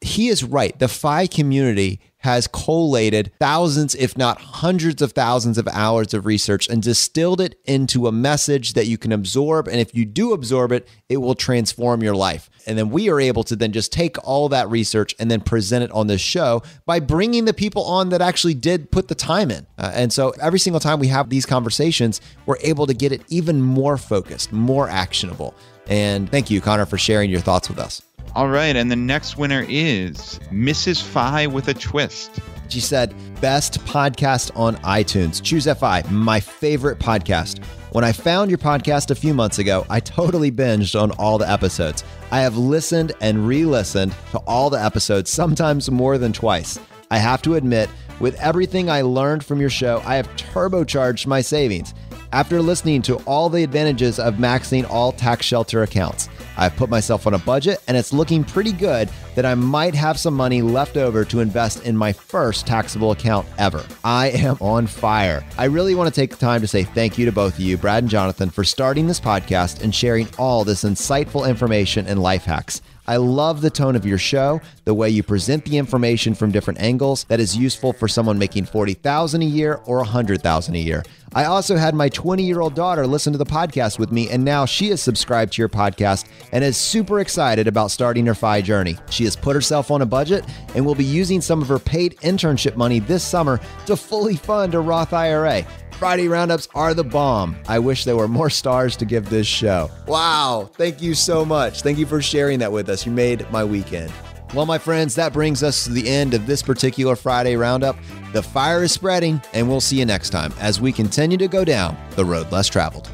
he is right. The FI community has collated thousands, if not hundreds of thousands of hours of research and distilled it into a message that you can absorb. And if you do absorb it, it will transform your life. And then we are able to then just take all that research and then present it on this show by bringing the people on that actually did put the time in. And so every single time we have these conversations, we're able to get it even more focused, more actionable. And thank you, Connor, for sharing your thoughts with us. All right, and the next winner is Mrs. Fi with a twist. She said, best podcast on iTunes. ChooseFI, my favorite podcast. When I found your podcast a few months ago, I totally binged on all the episodes. I have listened and re-listened to all the episodes, sometimes more than twice. I have to admit, With everything I learned from your show, I have turbocharged my savings. After listening to all the advantages of maxing all tax shelter accounts, I've put myself on a budget, and it's looking pretty good that I might have some money left over to invest in my first taxable account ever. I am on fire. I really want to take the time to say thank you to both of you, Brad and Jonathan, for starting this podcast and sharing all this insightful information and life hacks. I love the tone of your show, the way you present the information from different angles that is useful for someone making $40,000 a year or $100,000 a year. I also had my 20-year-old daughter listen to the podcast with me, and now she is subscribed to your podcast and is super excited about starting her FI journey. She has put herself on a budget and will be using some of her paid internship money this summer to fully fund a Roth IRA. Friday Roundups are the bomb. I wish there were more stars to give this show. Wow. Thank you so much. Thank you for sharing that with us. You made my weekend. Well, my friends, that brings us to the end of this particular Friday Roundup. The fire is spreading, and we'll see you next time as we continue to go down the road less traveled.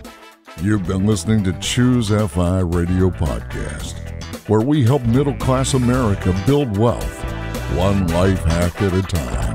You've been listening to ChooseFI Radio Podcast, where we help middle-class America build wealth, one life hack at a time.